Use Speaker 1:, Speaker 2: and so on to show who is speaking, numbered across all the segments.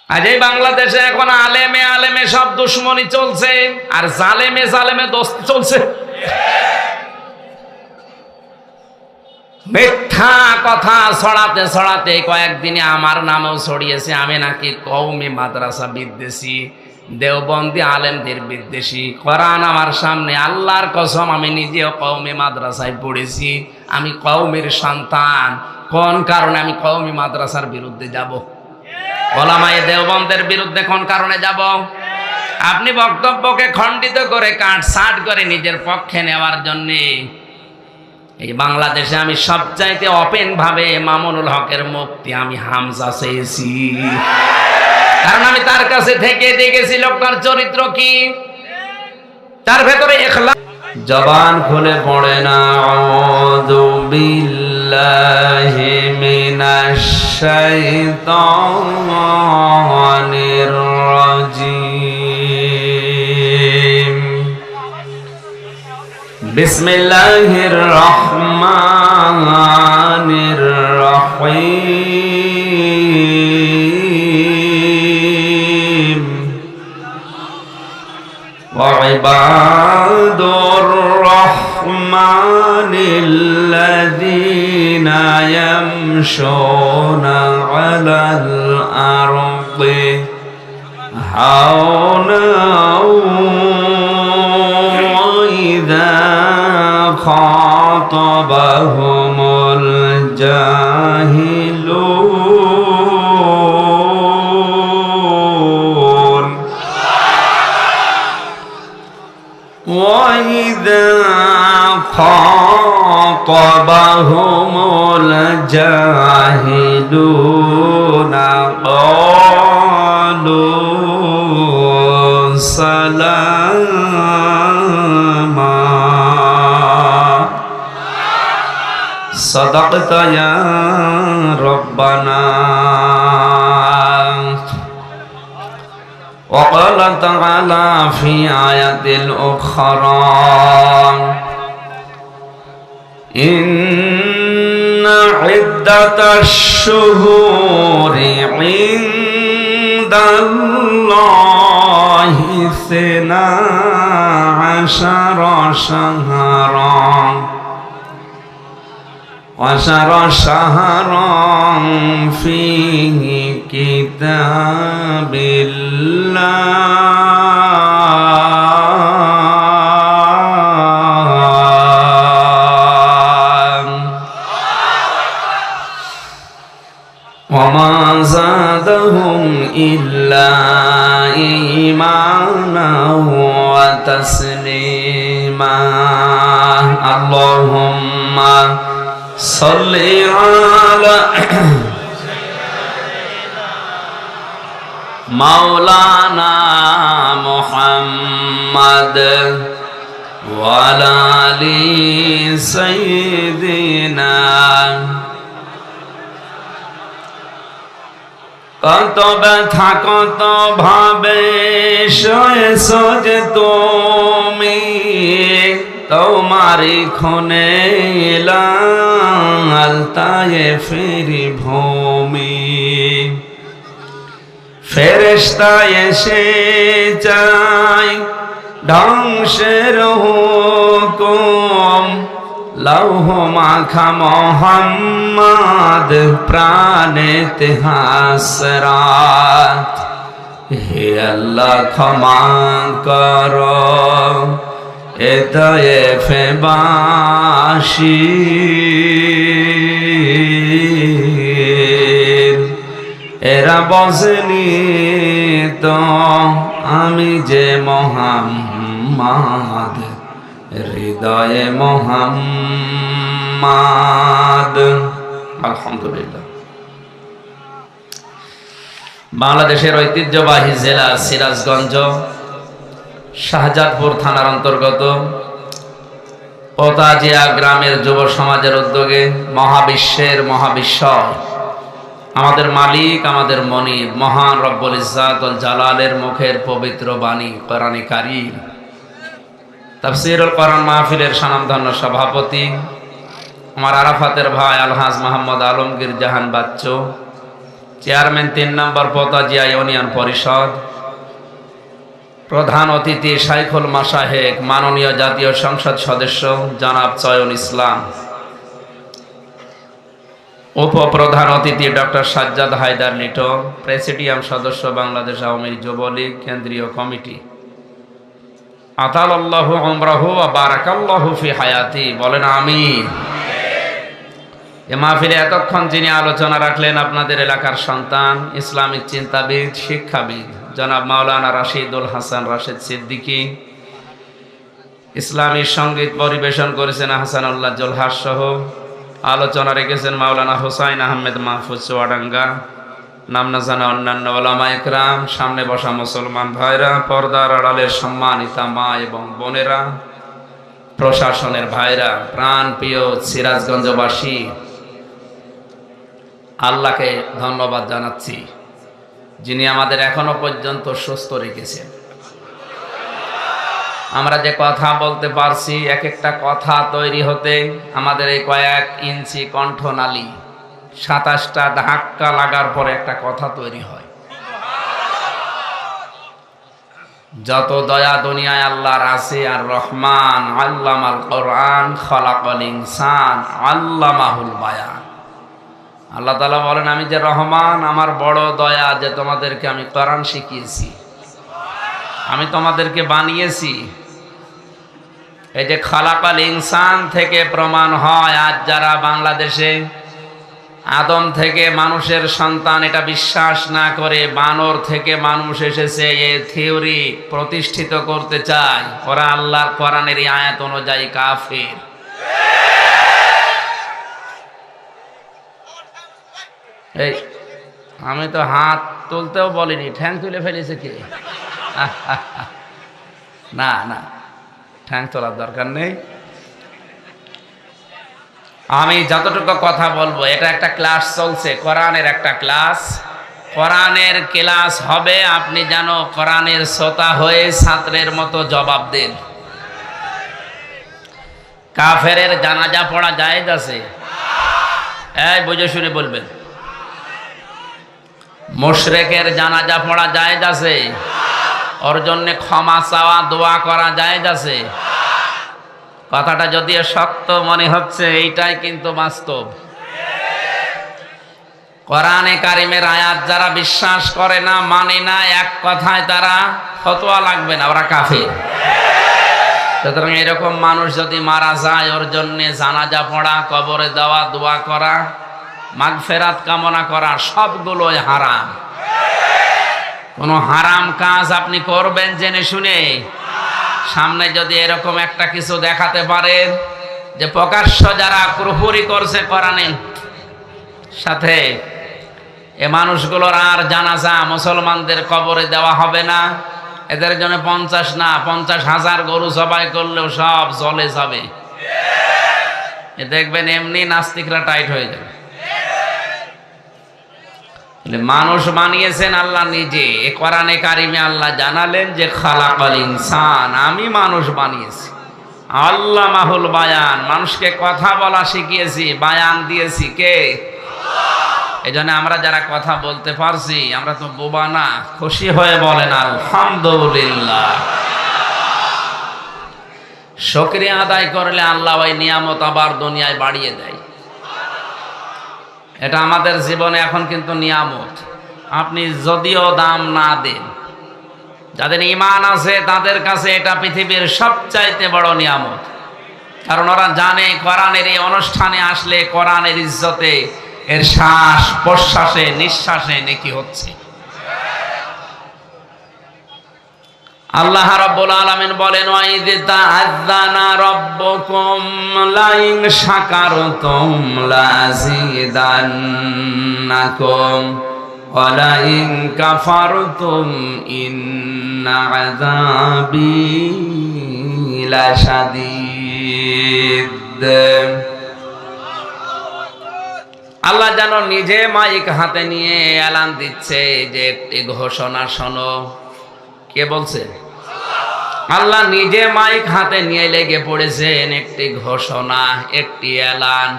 Speaker 1: আজ এই বাংলাদেশে এখন আলেমে আলেমে সব দুশ্মনী চলছে, আর জালেমে জালেমে দোস্তি চলছে। মিথ্যা কথা ছড়াতে ছড়াতে কয়েকদিনে আমার নামও ছড়িয়েছে, আমি নাকি কওমি মাদ্রাসা বিদ্বেষী, দেওবন্দি আলেমদের বিদ্বেষী। কোরআন আমার সামনে, আল্লাহর কসম আমি নিজেও কওমি মাদ্রাসায় পড়েছি, আমি কওমির সন্তান। কোন কারণে আমি কওমি মাদ্রাসার বিরুদ্ধে যাব? ওলামায়ে দেওবন্দের বিরুদ্ধে কোন কারণে যাব? আপনি বক্তব্যকে খণ্ডিত করে কাটছাঁট করে নিজের পক্ষে নেওয়ার জন্যে। এই বাংলাদেশে আমি সবচাইতে ওপেন ভাবে মামুনুল হকের মুক্তি আমি হামজা চেয়েছি, কারণ আমি তার কাছে থেকে দেখেছি লোকটার চরিত্র কি, তার ভেতরে ইখলাস। জবান খুলে পড়ে না আউযু বিল্লাহি মিনাশ শাইতানির রাজিম। বিসমিল্লাহির রহমানির রহিম। ওয়াইবাদুর রহমানিল্লাযীনা ইয়ামশুনা আলাল আরদি হাওনা ওয়া ইযা খাতাবাহুমুল জাহিলুন ওয়া ইযা খাতাবাহুমুল জাহিলুনা ক্বালু সালামা। সাদাকতা ইয়া রব্বানা। وقال تعالى في آية أخرى إن عدة الشهور عند الله 12 شهرا شهرا في كتاب الله وما زادهم إلا إيمانا وتسليما. اللهم صل على مولانا محمد وعلى آل سيدنا। কত ব্যথা কত ভাবে সয়েছ যে তুমি, তোমারি খুনে লাল তায়েফের ভূমি। ফেরেশতা এসে যায় ধ্বংসের হুকুম, লৌহ মাখা মোহাম্মদ প্রাণেতে হাসরাত। হে আল্লাহ ক্ষমা করো এ তায়েফবাসী, এরা বসেনি তো আমি যে মোহাম্মদ, হৃদয়ে মোহাম্মদ। আলহামদুলিল্লাহ। বাংলাদেশের ঐতিহ্যবাহী জেলা সিরাজগঞ্জ শাহজাদপুর থানার অন্তর্গত পোতাজিয়া গ্রামের যুব সমাজের উদ্যোগে মহাবিশ্বের মহাবিশ্বর আমাদের মালিক আমাদের মনিব মহান রব্বুল ইজ্জাত ওয়াল জালালের মুখের পবিত্র বাণী কোরআনে কারীম তাফসীরুল কোরআন মাহফিলের স্বনামধন্য সভাপতি আমার আরাফাতের ভাই আলহাজ মোহাম্মদ আলমগীর জাহান বাচ্চু, চেয়ারম্যান ৩ নম্বর পোতাজিয়া ইউনিয়ন পরিষদ, প্রধান অতিথি শাইখুল মাশায়েখ মাননীয় জাতীয় সংসদ সদস্য জনাব চয়ন ইসলাম, উপপ্রধান অতিথি ডক্টর সাজ্জাদ হায়দার লিটন, প্রেসিডিয়াম সদস্য বাংলাদেশ আওয়ামী যুবলীগ কেন্দ্রীয় কমিটি, আতালাল্লাহু উমরাহু ওয়া বারাকাল্লাহু ফি হায়াতি, বলেন আমিন। এ মাহফিলে এতক্ষণ যিনি আলোচনা রাখলেন আপনাদের এলাকার সন্তান, ইসলামিক চিন্তাবিদ, শিক্ষাবিদ জনাব মাওলানা রাশিদুল হাসান রাশেদ সিদ্দিকী। ইসলামী সঙ্গীত পরিবেশন করেছেন হাসানুল্লাহ জোলহাস সহ। আলোচনা রেখেছেন মাওলানা হুসাইন আহমেদ মাহফুজ চুয়াডাঙ্গা। নাম না জানা অন্যান্য ওলামা একরাম, সামনে বসা মুসলমান ভাইরা, পর্দার আড়ালের সম্মানিতা মা এবং বোনেরা, প্রশাসনের ভাইরা, প্রাণ প্রিয় সিরাজগঞ্জবাসী, আল্লাহকে ধন্যবাদ জানাচ্ছি যিনি আমাদের এখনো পর্যন্ত সুস্থ রেখেছেন। আমরা যে কথা বলতে পারছি, এক একটা কথা তৈরি হতে আমাদের এই কয়েক ইঞ্চি কণ্ঠনালী 27টা ধাক্কা লাগার পরে একটা কথা তৈরি হয়। যত দয়া দুনিয়ায় আল্লাহর আছে, আর রহমান আল্লামাল কোরআন খলাকাল ইনসান আল্লামাহুল বায়ান। আল্লাহ তাআলা বলেন, আমি যে রহমান, আমার বড় দয়া যে তোমাদেরকে আমি কোরআন শিখিয়েছি, আমি তোমাদেরকে বানিয়েছি। এই যে খলাকাল ইনসান থেকে প্রমাণ হয়, আজ যারা বাংলাদেশে আদম থেকে মানুষের সন্তান এটা বিশ্বাস না করে বানর থেকে মানুষ এসেছে এই থিওরি প্রতিষ্ঠিত করতে চায়, ওরা আল্লাহর কোরআনের আয়াত অনুযায়ী কাফির। এই আমি তো হাত তুলতেও বলিনি, ঠ্যাং তুলে ফেলেছে কে? না না, ঠ্যাং তোলার দরকার নেই। আমি যতটুকু কথা বলবো, এটা একটা ক্লাস চলছে, কোরআনের একটা ক্লাস। কোরআনের ক্লাস হবে, আপনি যেন কোরআনের শ্রোতা হয়ে ছাত্রের মতো জবাব দেন। কাফেরের জানাজা পড়া জায়েজ আছে? এই বুঝে শুনে বলবেন। মুশরিকের জানাজা পড়া জায়েজ আছে? ওর জন্য ক্ষমা চাওয়া, দোয়া করা জায়েজ আছে? কথাটা যদিও শক্ত মনে হচ্ছে, এইটাই কিন্তু বাস্তব। কোরআনে কারিমের আয়াত যারা বিশ্বাস করে না, মানে না, এক কথায় তারা ফতোয়া লাগবে না, ওরা কাফির। সুতরাং এরকম মানুষ যদি মারা যায়, ওর জন্য জানাজা পড়া, কবরে দেওয়া, দোয়া করা, মাগফিরাত কামনা করা সবগুলোই হারাম। কোন হারাম কাজ আপনি করবেন জেনে শুনে? সামনে যদি এরকম একটা কিছু দেখাতে পারেন যে প্রকাশ্য যারা কুফরি করছে কোরআনের সাথে, এ মানুষগুলোর আর জানাজা মুসলমানদের কবরে দেওয়া হবে না, এদের জন্য 50 না 50,000 গরু জবাই করলেও সব জ্বলে যাবে। এ দেখবেন এমনি নাস্তিকরা টাইট হয়ে যাবে। মানুষ বানিয়েছেন আল্লাহ নিজে। এ কোরআনে কারিমে আল্লাহ জানালেন যে খালাকাল ইনসান, আমি মানুষ বানিয়েছি। আল্লামাহুল বায়ান, মানুষকে কথা বলা শিখিয়েছি, বায়ান দিয়েছি কে? এই জন্য আমরা যারা কথা বলতে পারছি, আমরা তো বোবা না। খুশি হয়ে বলেন আলহামদুলিল্লাহ। শুকরিয়া আদায় করলে আল্লাহ ওই নিয়ামত আবার দুনিয়ায় বাড়িয়ে দেয়। এটা আমাদের জীবনে এখন কিন্তু নিয়ামত। আপনি যদিও দাম না দেন, যাদের ঈমান আছে তাদের কাছে এটা পৃথিবীর সবচাইতে বড় নিয়ামত। কারণ ওরা জানে কোরআনের এই অনুষ্ঠানে আসলে কোরআনের ইজ্জতে এর শ্বাস প্রশ্বাসে নিঃশ্বাসে নেকি হচ্ছে। আল্লাহ রাব্বুল আলামিন বলেন, ওয়াইদ তাআযানা রাব্বুকুম লাইন শাকারতুম লাযিদান্নাকুম ওয়া লাইন কাফারতুম ইন্না আযাবি লাশাদীদ। আল্লাহ যেন নিজে মাইক হাতে নিয়ে এলান দিচ্ছে যে একটি ঘোষণা শোনো। কে বলছে? আল্লাহ নিজে মাইক হাতে নিয়ে লেগে পড়েছেন একটি ঘোষণা, একটি এলান।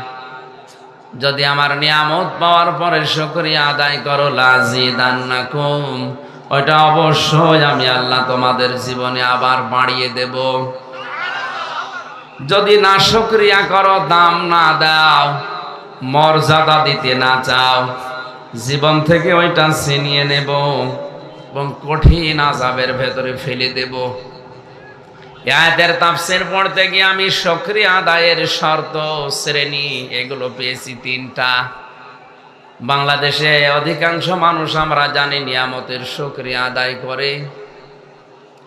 Speaker 1: যদি আমার নিয়ামত পাওয়ার পরে শুকরিয়া আদায় করো লাযিদান্নাকুম, ওইটা অবশ্যই আমি আল্লাহ তোমাদের জীবনে আবার বাড়িয়ে দেব। যদি না শুকরিয়া করো, দাম না দাও, মর্যাদা দিতে না চাও, জীবন থেকে ওইটা ছিনিয়ে নেব এবং কঠিন আযাবের ভেতরে ফেলে দেব। আয়াতের তাফসীর পড়তে গিয়ে আমি শুকরিয়া আদায়ের শর্ত শ্রেণী এগুলো পেয়েছি তিনটা। বাংলাদেশে অধিকাংশ মানুষ আমরা জানি নিয়ামতের শুকরিয়া আদায় করে,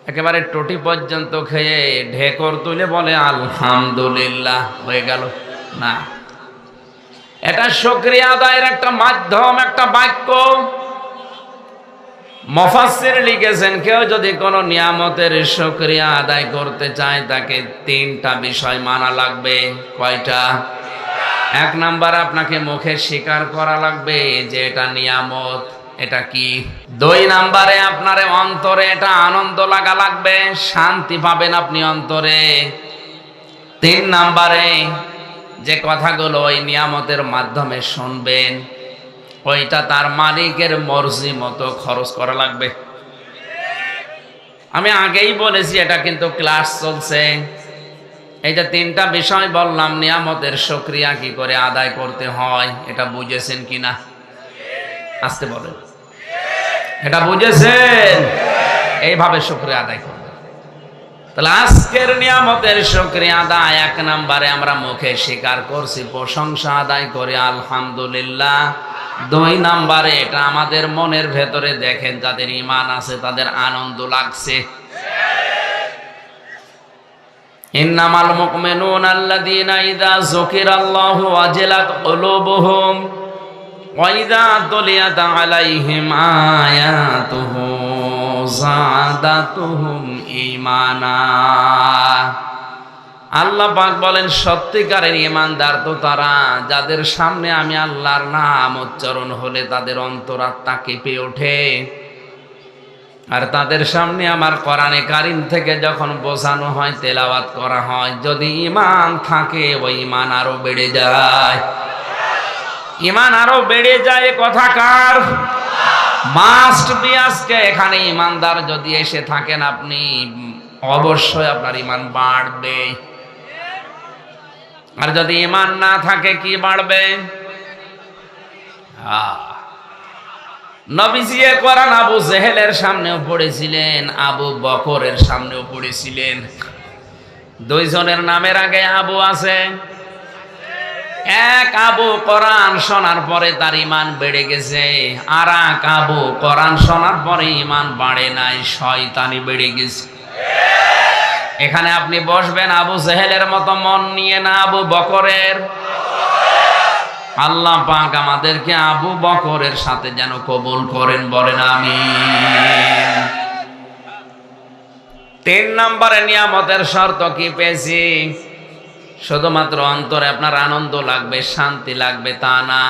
Speaker 1: একেবারে টটি পর্যন্ত খেয়ে ঢেকর তুলে বলে আলহামদুলিল্লাহ, হয়ে গেল না। এটা শুকরিয়া আদায়ের একটা মাধ্যম, একটা বাক্য। মুফাসসির লিখেছেন কেউ যদি কোনো নিয়ামতের শুকরিয়া আদায় করতে চায় তাকে তিনটা বিষয় মানা লাগবে। কয়টা? এক নাম্বার, আপনাকে মুখে স্বীকার করা লাগবে যে এটা নিয়ামত, এটা কি। দুই নাম্বারে আপনার অন্তরে এটা আনন্দ লাগা লাগবে, শান্তি পাবেন আপনি অন্তরে। তিন নাম্বারে যে কথাগুলো ওই নিয়ামতের মাধ্যমে শুনবেন ওইটা তার মালিকের মর্জি মতো খরচ করা লাগবে। আমি আগেই বলেছি, এটা কিন্তু ক্লাস চলছে। এই যে তিনটা বিষয় বললাম, নিয়ামতের শুকরিয়া কি করে আদায় করতে হয়, এটা বুঝেছেন কিনা? আসতে বলেন, এটা বুঝেছেন? এইভাবে শুকরিয়া আদায় করবেন। তাহলে আজকের নিয়ামতের শুকরিয়া আদায়, এক নম্বরে আমরা মুখে স্বীকার করছি, প্রশংসা আদায় করে আলহামদুলিল্লাহ। দুই নম্বরে এটা আমাদের মনের ভেতরে দেখেন যাদের ঈমান আছে তাদের আনন্দ লাগছে। ইন্নামাল মুমিনুনা আল্লাযীনা ইযা যুকিরাল্লাহু ওয়াজিলাত কুলুবুহুম ওয়া ইযা তুলিয়াত আলাইহিম আয়াতুহু যাদাতুহুম ঈমানা। আল্লাহ পাক বলেন, সত্যিকারের ঈমানদার তো তারা যাদের সামনে আমি আল্লাহর নাম উচ্চারণ হলে তাদের অন্তরাত্মা কেঁপে ওঠে। আর তাদের সামনে আমার কোরআনে কারীম থেকে যখন বোঝানো হয়, তেলাওয়াত করা হয়, যদি ঈমান থাকে ওই ঈমান আরো বেড়ে যায়। ঈমান আরো বেড়ে যায়, কথা কার? Must be. আজকে এখানে ঈমানদার যদি এসে থাকেন আপনি, অবশ্যই আপনার ঈমান বাড়বে। আর যদি ঈমান না থাকে, কি বাড়বে? নবীজি কোরআন আবু জেহেলের সামনেও পড়েছিলেন, আবু বকরের সামনেও পড়েছিলেন। দুইজনের নামের আগে আবু আছে। এক আবু কোরআন শোনার পরে তার ঈমান বেড়ে গেছে, আর এক আবু কোরআন শোনার পরে ঈমান বাড়ে নাই, শয়তানি বেড়ে গেছে। এখানে আপনি বসবেন আবু জেহেলের মতো মন নিয়ে না, আবু বকরের। আল্লাহ পাক আমাদেরকে আবু বকরের সাথে যেন কবুল করেন, বলেন আমিন। তিন নম্বরে নিয়ামতের শর্ত কি পেয়েছি? শুধুমাত্র অন্তরে আপনার আনন্দ লাগবে, শান্তি লাগবে তা না।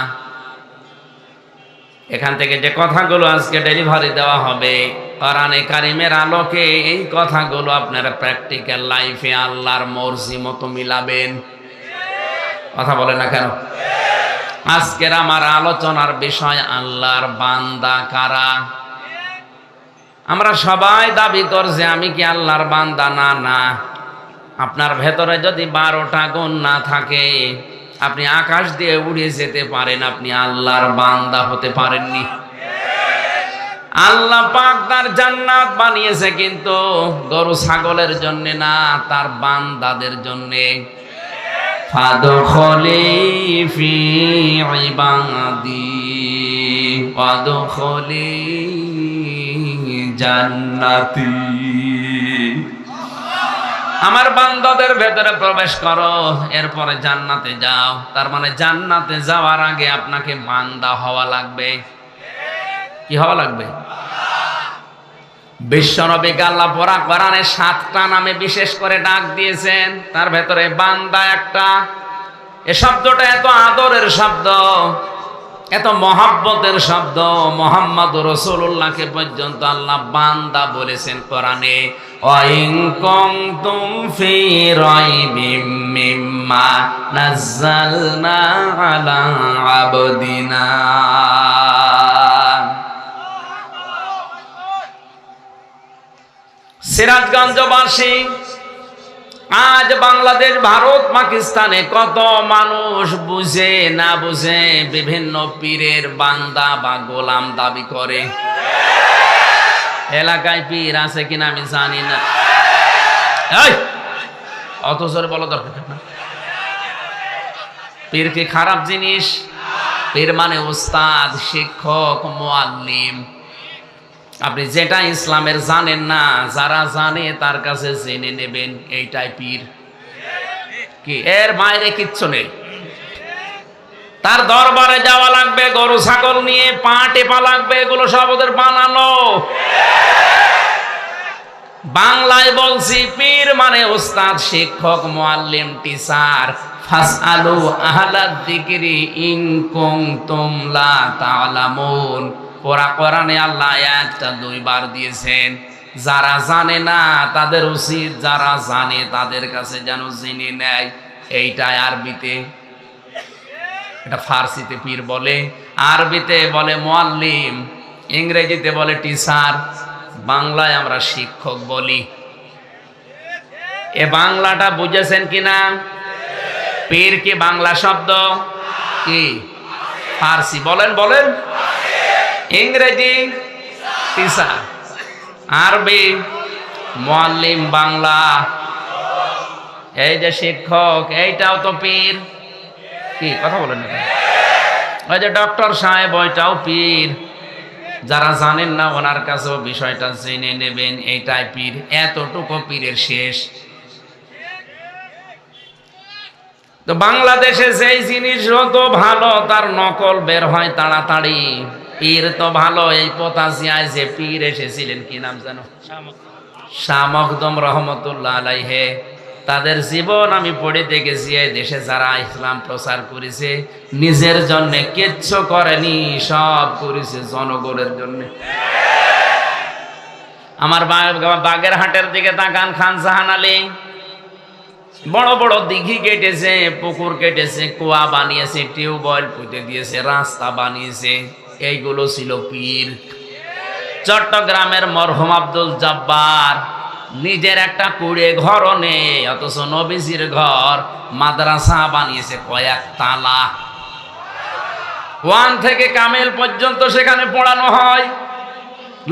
Speaker 1: এখান থেকে যে কথাগুলো আজকে ডেলিভারি দেওয়া হবে কোরআনে কারিমের আলোকে, এই কথাগুলো আপনারা প্র্যাকটিক্যাল লাইফে আল্লাহর মর্জি মতো মিলাবেন। কথা বলে না কেন? আজকের আমার আলোচনার বিষয় আল্লাহর বান্দা কারা। আমরা সবাই দাবি করছি আমি কি আল্লাহর বান্দা? না না, আপনার ভেতরে যদি 12টা গুণ না থাকে, আপনি আকাশ দিয়ে উড়ে যেতে পারেন, আপনি আল্লাহর বান্দা হতে পারেননি। আল্লাহ পাক তার জান্নাত বানিয়েছে কিন্তু গরু ছাগলের জন্য না, তার বান্দাদের জন্য। ফাদখুলি ফি ইবাদি ফাদখুলি জান্নাতি। আমার বান্দাদের ভেতরে প্রবেশ করো, এরপরে জান্নাতে যাও। তার মানে জান্নাতে যাওয়ার আগে আপনাকে বান্দা হওয়া লাগবে। কি হওয়া লাগবে? বিশ্বনবীকে আল্লাহ পরা কোরআনে 7টা নামে বিশেষ করে ডাক দিয়েছেন, তার ভেতরে বান্দা একটা। এ শব্দটা এত আদরের শব্দ, এত মহাব্বতের শব্দ মুহাম্মদ রাসূলুল্লাহকে পর্যন্ত আল্লাহ বান্দা বলেছেন কোরআনে, ওয়াইন কুনতুম ফি রাইবিম মিম্মা নাযালনা আলা আবদিনা। সিরাজগঞ্জবাসী, আজ বাংলাদেশ, ভারত, পাকিস্তানে কত মানুষ বুঝে না বুঝে বিভিন্ন পীরের বান্দা বা গোলাম দাবি করে। এলাকায় পীর আছে কিনা আমি জানি না, অত জোরে বলা দরকার না। পীর কি খারাপ জিনিস? পীর মানে উস্তাদ, শিক্ষক, মুআল্লিম। আপনি যেটা ইসলামের জানেন না, যারা জানে তার কাছে জেনে নেবেন, এইটাই পীর। কি এর বাইরে কিচ্ছু নেই। তার দরবারে যাওয়া লাগবে, গরু ছাগল নিয়ে পা টেপা লাগবে, এগুলো সব ওদের বানানো। বাংলায় বলছি, পীর মানে উস্তাদ, শিক্ষক, মুআল্লিম, টিচার। ফাসআলু আহলাদ যিকরি ইন কুনতুম লা তা'লামুন। কোরআনে আল্লাহ আয়াতটা 2 বার দিয়েছেন। যারা জানে না তাদের উচিত যারা জানে তাদের কাছে যেন জেনে নেয়। এইটা আরবিতে, এটা ফার্সিতে পীর বলে, আরবিতে বলে মুআল্লিম, ইংরেজিতে বলে টিচার, বাংলায় আমরা শিক্ষক বলি। এ বাংলাটা বুঝেছেন কিনা? পীর কি বাংলা শব্দ? কি ফার্সি? বলেন বলেন। ইংরেজি টিচার, আরবি মুআল্লিম, বাংলা এই যে শিক্ষক, এইটাও তো পীর। কি কথা বলেন না? ওই যে ডক্টর সাহেব, ওইটাও পীর। যারা জানেন না ওনার কাছেও বিষয়টা জেনে নেবেন, এইটাই পীর। এতটুকু পীরের শেষ। তো বাংলাদেশে যেই জিনিস তো ভালো তার নকল বের হয় তাড়াতাড়ি। পীর তো ভালো, এই পতাশিয়ায় যে পীর এসেছিলেন, কি নাম জানো? শাহ মখদুম রহমতুল্লাহ আলাইহে। তাদের জীবন আমি পড়ে দেখেছি। এই দেশে যারা ইসলাম প্রচার করেছে, নিজের জন্য কিচ্ছু করেনি, সব করেছে জনগণের জন্য। আমার বাগেরহাটের দিকে তাকান, খান জাহান আলী বড় বড় দিঘি কেটেছে, পুকুর কেটেছে, কুয়া বানিয়েছে, টিউবওয়েল পুঁতে দিয়েছে, রাস্তা বানিয়েছে। এইগুলো ছিল পীর। চট্টগ্রামের মরহুম আব্দুল জব্বার নিজের একটা কুড়ে ঘরও নেই, অথচ নবীজির ঘর, মাদ্রাসা বানিয়েছে কয়েক তালা। 1 থেকে কামেল পর্যন্ত সেখানে পড়ানো হয়।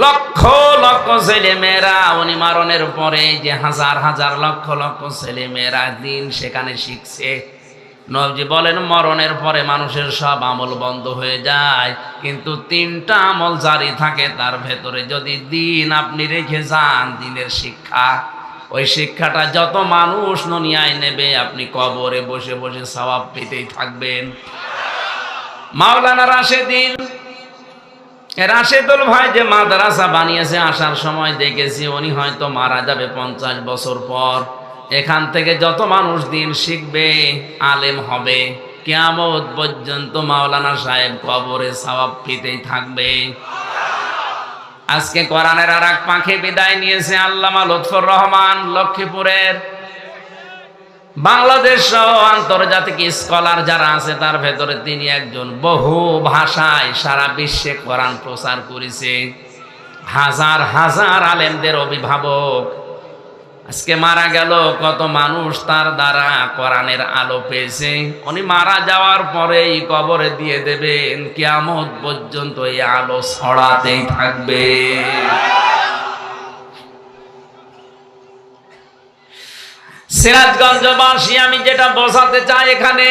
Speaker 1: লক্ষ লক্ষ ছেলে মেয়েরা, উনি মারণের পরে যে হাজার হাজার লক্ষ লক্ষ ছেলে মেয়েরা দিন সেখানে শিখছে। নবীজি বলেন, মরণের পরে মানুষের সব আমল বন্ধ হয়ে যায়, কিন্তু 3টা আমল জারি থাকে তার ভেতরে। যদি দিন আপনি রেখে যান, দিনের শিক্ষা, ওই শিক্ষাটা যত মানুষ দুনিয়ায় নেবে, আপনি কবরে বসে বসে সওয়াব পেতেই থাকবেন। মাওলানা রাশেদুল ভাই যে মাদ্রাসা বানিয়েছে, আসার সময় দেখেছি উনি হয়তো মারা যাবে 50 বছর পর। এখান থেকে যত মানুষ দিন শিখবে, আলেম হবে, কিয়ামত পর্যন্ত মাওলানা সাহেব কবরে সওয়াব পেতেই থাকবে। আজকে কোরআনের আর এক পাখি বিদায় নিয়েছে, আল্লামা লুৎফর রহমান, লক্ষ্মীপুরের। বাংলাদেশ সহ আন্তর্জাতিক স্কলার যারা আছে তার ভেতরে তিনি একজন। বহু ভাষায় সারা বিশ্বে কোরআন প্রচার করেছে, হাজার হাজার আলেমদের অভিভাবক। আজকে মারা গেল, কত মানুষ তার দ্বারা কোরআনের আলো পেয়েছে। উনি মারা যাওয়ার পরেই কবরে দিয়ে দেবেন, কিয়ামত পর্যন্ত এই আলো ছড়াতেই থাকবে। সিরাজগঞ্জবাসী, আমি যেটা বোঝাতে চাই এখানে,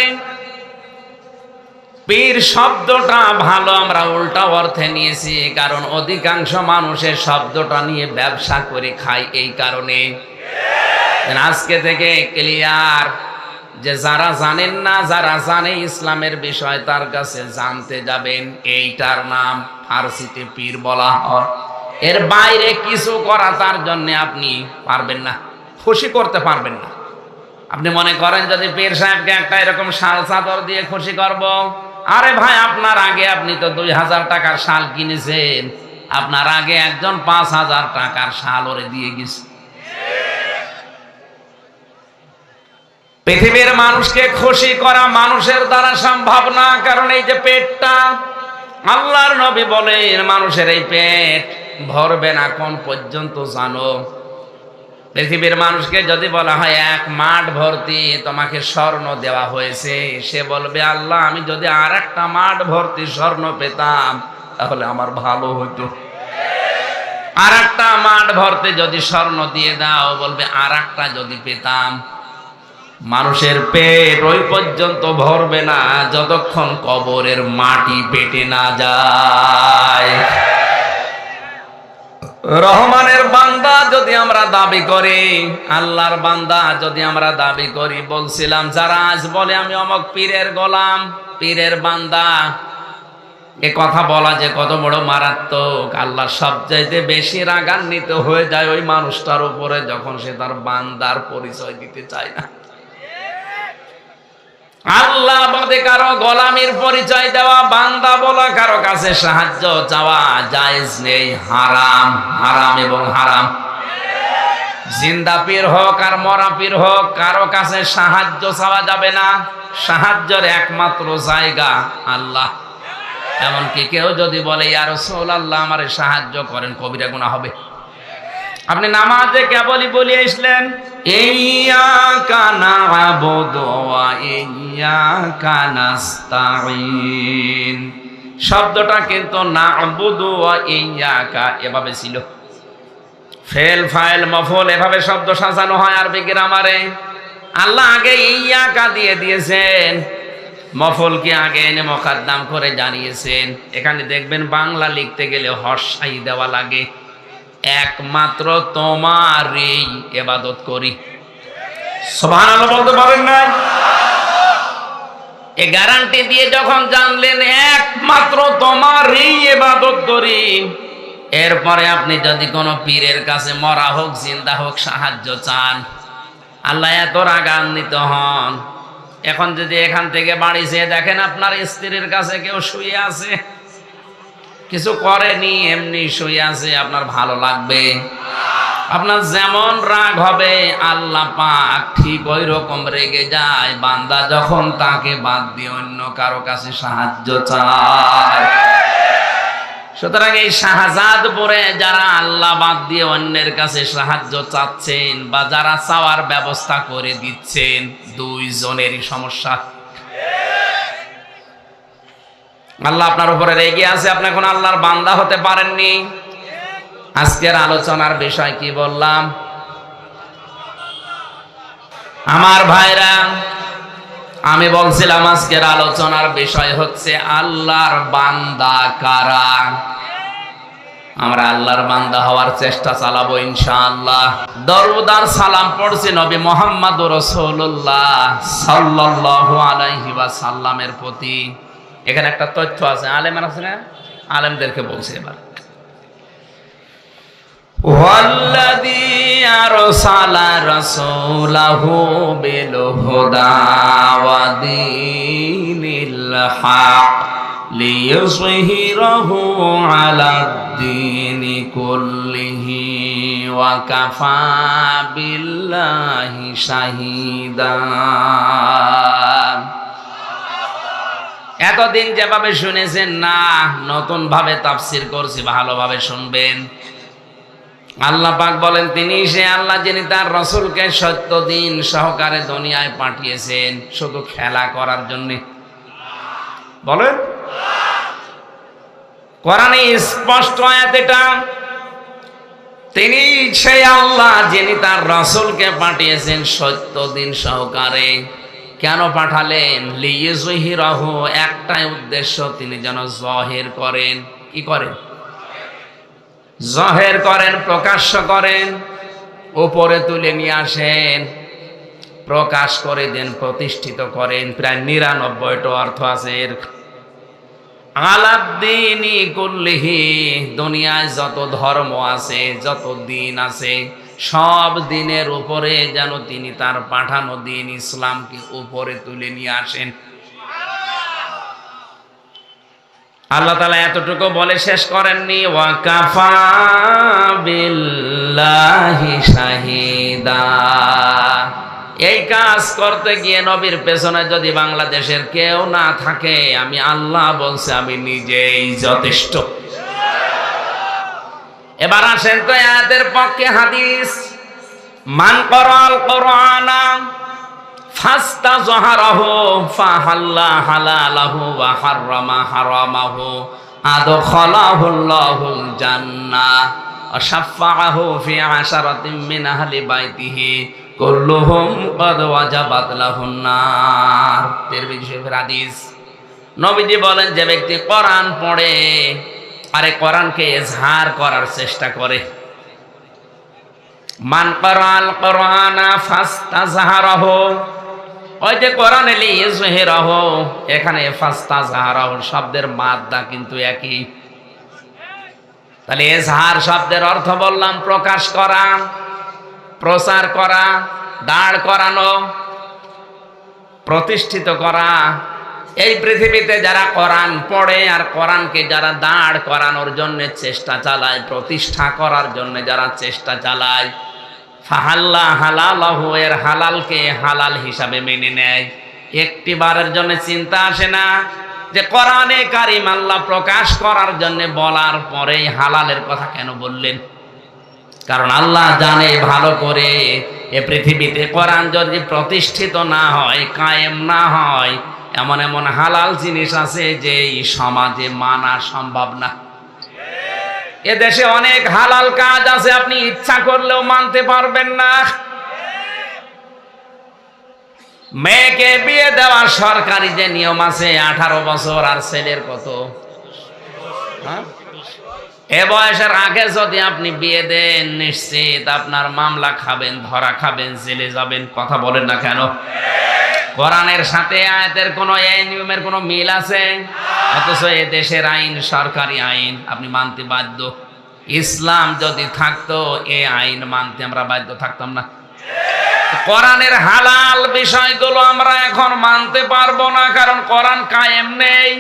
Speaker 1: পীর শব্দটা ভালো আমরা উল্টা অর্থে নিয়েছি, কারণ অধিকাংশ মানুষের শব্দটা নিয়ে ব্যবসা করে খায়। এই কারণে আজকে থেকে ক্লিয়ার যে যারা জানেন না, যারা জানে ইসলামের বিষয়, তার কাছে জানতে যাবেন। এইটার নাম ফার্সিতে পীর বলা হয়। এর বাইরে কিছু করা তার জন্য আপনি পারবেন না, খুশি করতে পারবেন না। আপনি মনে করেন যদি পীর সাহেবকে একটা এরকম শাল চাদর দিয়ে খুশি করব, আরে ভাই, আপনার আগে আপনি তো 2000 টাকার শাল কিনেছেন, আপনার আগে একজন 5000 টাকার শাল ওরে দিয়ে গেছে। পৃথিবীর মানুষকে খুশি করা মানুষের দ্বারা সম্ভব না, কারণ এই যে পেটটা, আল্লাহর নবী বলেন মানুষের এই পেট ভরবে না কোন পর্যন্ত জানো? পৃথিবীর মানুষকে যদি বলা হয় 1 মাঠ ভর্তি তোমাকে স্বর্ণ দেওয়া হয়েছে, সে বলবে আল্লাহ আমি যদি আর একটা মাঠ ভর্তি স্বর্ণ পেতাম তাহলে আমার ভালো হতো। আর একটা মাঠ ভর্তি যদি স্বর্ণ দিয়ে দাও, বলবে আর একটা যদি পেতাম। মানুষের পেট ওই পর্যন্ত ভরবে না যতক্ষণ কবরের মাটি পেটে না যায়। রহমানের বান্দা যদি আমরা দাবি করি, আল্লাহর বান্দা যদি আমরা দাবি করি, বলছিলাম যারা আজ বলে আমি অমক পীরের গোলাম, পীরের বান্দা, এ কথা বলা যে কত বড় মারাত্মক। আল্লাহ সবচাইতে বেশি রাগান্বিত হয়ে যায় ওই মানুষটার উপরে যখন সে তার বান্দার পরিচয় দিতে চায় না। আল্লাহ বাদে কারো গোলামির পরিচয় দেওয়া, বান্দা বলা, কারো কাছে সাহায্য চাওয়া জায়েজ নেই, হারাম। হারাম এবং হারাম। জিন্দা পীর হোক আর মরা পীর হোক, কারো কাছে সাহায্য চাওয়া যাবে না। সাহায্যের একমাত্র জায়গা আল্লাহ। এমনকি কেউ যদি বলে ইয়া রাসূলুল্লাহ আমারে সাহায্য করেন, কবিরা গুনাহ হবে। আপনি নামাজে কেবলই বলে আসলেন ইয়্যাকা না'বুদু ওয়া ইয়্যাকা নাস্তাঈন, শব্দটা কিন্তু না'বুদু ওয়া ইয়্যাকা এভাবে ছিল। ফেল ফাইল মফউল এভাবে শব্দ সাজানো হয় আরবি গ্রামারে। আল্লাহ আগে ইয়্যাকা দিয়ে দিয়েছেন, মফউলকে আগে এনে মুকদ্দম করে জানিয়েছেন। এখানে দেখবেন বাংলা লিখতে গেলে হর্ষাই দেওয়া লাগে। একমাত্র তোমারই ইবাদত করি। সুবহানাল্লাহ বলতে পারেন না? এই গ্যারান্টি দিয়ে যখন জানলেন একমাত্র তোমারই ইবাদত করি, এরপরে আপনি যদি কোনো পীরের কাছে মরা হোক জিন্দা হোক সাহায্য চান, আল্লাহ এত রাগান্বিত হন। এখন যদি এখান থেকে বাড়ি যেয়ে দেখেন আপনার স্ত্রীর কাছে কেউ শুয়ে আছে, কিছু করেনি, এমনি শুয়ে আছে, আপনার ভালো লাগবে? আপনার যেমন রাগ হবে আল্লাহ পাক ঠিক ওই রকম রেগে যায় বান্দা যখন তাকে বাদ দিয়ে অন্য কারো কাছে সাহায্য চায়। সুতরাং এই শাহজাদপুরে যারা আল্লাহ বাদ দিয়ে অন্যের কাছে সাহায্য চাচ্ছেন বা যারা চাওয়ার ব্যবস্থা করে দিচ্ছেন, দুইজনেরই সমস্যা। আল্লাহ আপনার উপরে রেগে আছে, আপনি এখন আল্লাহর বান্দা হতে পারেননি। আজকের আলোচনার বিষয় কি বললাম? আমার ভাইরা, আমি বলছিলাম আজকের আলোচনার বিষয় হচ্ছে আল্লাহর বান্দা কারা। আমরা আল্লাহর বান্দা হওয়ার চেষ্টা চালাবো ইনশাআল্লাহ। দরুদ আর সালাম পড়ছি নবী মুহাম্মদুর রাসূলুল্লাহ সাল্লাল্লাহু আলাইহি ওয়াসাল্লামের প্রতি। এখানে একটা তথ্য আছে, আলেম আছে না, আলেমদেরকে বলছে এবার ওয়াল্লাযী আরসালা রাসূলাহু বিল হুদা ওয়া দীনিল হক লিইয়ুযহিরাহু আলাদ-দীনি কুল্লিহি ওয়া কাফা বিল্লাহি শাহীদা। এতদিন যেভাবে শুনেছেন না, নতুন ভাবে তাফসীর করছি, ভালোভাবে শুনবেন। আল্লাহ পাক বলেন তিনি সে আল্লাহ যিনি তার রাসূলকে সত্য দিন সহকারে দুনিয়ায় পাঠিয়েছেন শুধু খেলা করার জন্য। বলেন কোরআনে স্পষ্ট আয়াত এটা। তিনি সেই আল্লাহ যিনি তার রাসূলকে পাঠিয়েছেন সত্য দিন সহকারে। কেন পাঠালেন? লিইয়ুযহিরাহু, একটাই উদ্দেশ্য, তিনি যেন জাহির করেন। কি করেন? জাহির করেন, প্রকাশ্য করেন, উপরে তুলে নিয়ে আসেন, প্রকাশ করে দেন, প্রতিষ্ঠিত করেন। প্রায় ৯৯টা অর্থ আছে এর। আলাদ-দীনি কুল্লিহি, দুনিয়ায় যত ধর্ম আছে, যত দিন আছে, সব দিনের উপরে যেন তিনি তার পাঠানো দিন ইসলামকে উপরে তুলে নিয়ে আসেন। আল্লাহ তাআলা এতটুকু বলে শেষ করেননি, ওয়া কাফা বিল্লাহি শাহিদা। এই কাজ করতে গিয়ে নবীর পেছনে যদি বাংলাদেশের কেউ না থাকে, আমি আল্লাহ বলছি আমি নিজেই যথেষ্ট। এবার আসেন তো আয়াতের পক্ষে হাদিস। মান করাল কোরআনা ফাস্তাযহারাহু ফাহাল্লা হালালাহু ওয়া হাররামা হারামাহু আদখালাহুল্লাহুল জান্নাহ ওয়া শাফাআহু ফি আশারাতিন মিন আহলি বাইতিহি কুল্লুহুম ক্বাদ ওয়াজাবাত লাহুন নার। তিরমিজি শরীফের হাদিস। নবীজি বলেন, যে ব্যক্তি কোরআন পড়ে আরে কোরআনকে ইজহার করার চেষ্টা করে, মান করাল কোরআনা ফাস্তাযহারাহু, ওই যে কোরআন লিইজহিরাহু, এখানে ফাস্তাযহারাহু শব্দের মাদ্দা কিন্তু একই। তাহলে ইজহার শব্দের অর্থ বললাম প্রকাশ করা, প্রচার করা, দাঁড় করানো, প্রতিষ্ঠিত করা। এই পৃথিবীতে যারা কোরআন পড়ে আর কোরআনকে যারা দাঁড় করানোর জন্য চেষ্টা চালায়, প্রতিষ্ঠা করার জন্য যারা চেষ্টা চালায়, ফাহাল্লা হালালাহু, এর হালালকে হালাল হিসাবে মেনে নেয়। একটি বারের জন্য চিন্তা আসে না যে কোরআনে কারিম আল্লাহ প্রকাশ করার জন্য বলার পরেই হালালের কথা কেন বললেন? কারণ আল্লাহ জানে ভালো করে এ পৃথিবীতে কোরআন যদি প্রতিষ্ঠিত না হয়, কায়েম না হয়, এমন এমন হালাল জিনিস আছে যে এই সমাজে মানা সম্ভব না। এ দেশে অনেক হালাল কাজ আছে আপনি ইচ্ছা করলেও মানতে পারবেন না। মেয়েকে বিয়ে দেওয়ার সরকারি যে নিয়ম আছে, 18 বছর, আর ছেলের কত, এ বয়সের আগে যদি আপনি বিয়ে দেন, নিশ্চিত আপনার মামলা খাবেন, ধরা খাবেন, জেলে যাবেন। কথা বলেন না কেন? কোরআনের সাথে আয়াতের কোন এই নিয়মের কোন মিল আছে? অথচ এ দেশের আইন সরকারি আইন, আপনি মানতে বাধ্য। ইসলাম যদি থাকতো এই আইন মানতে আমরা বাধ্য থাকতাম না। কোরআনের হালাল বিষয়গুলো আমরা এখন মানতে পারবো না, কারণ কোরআন কায়েম নেই।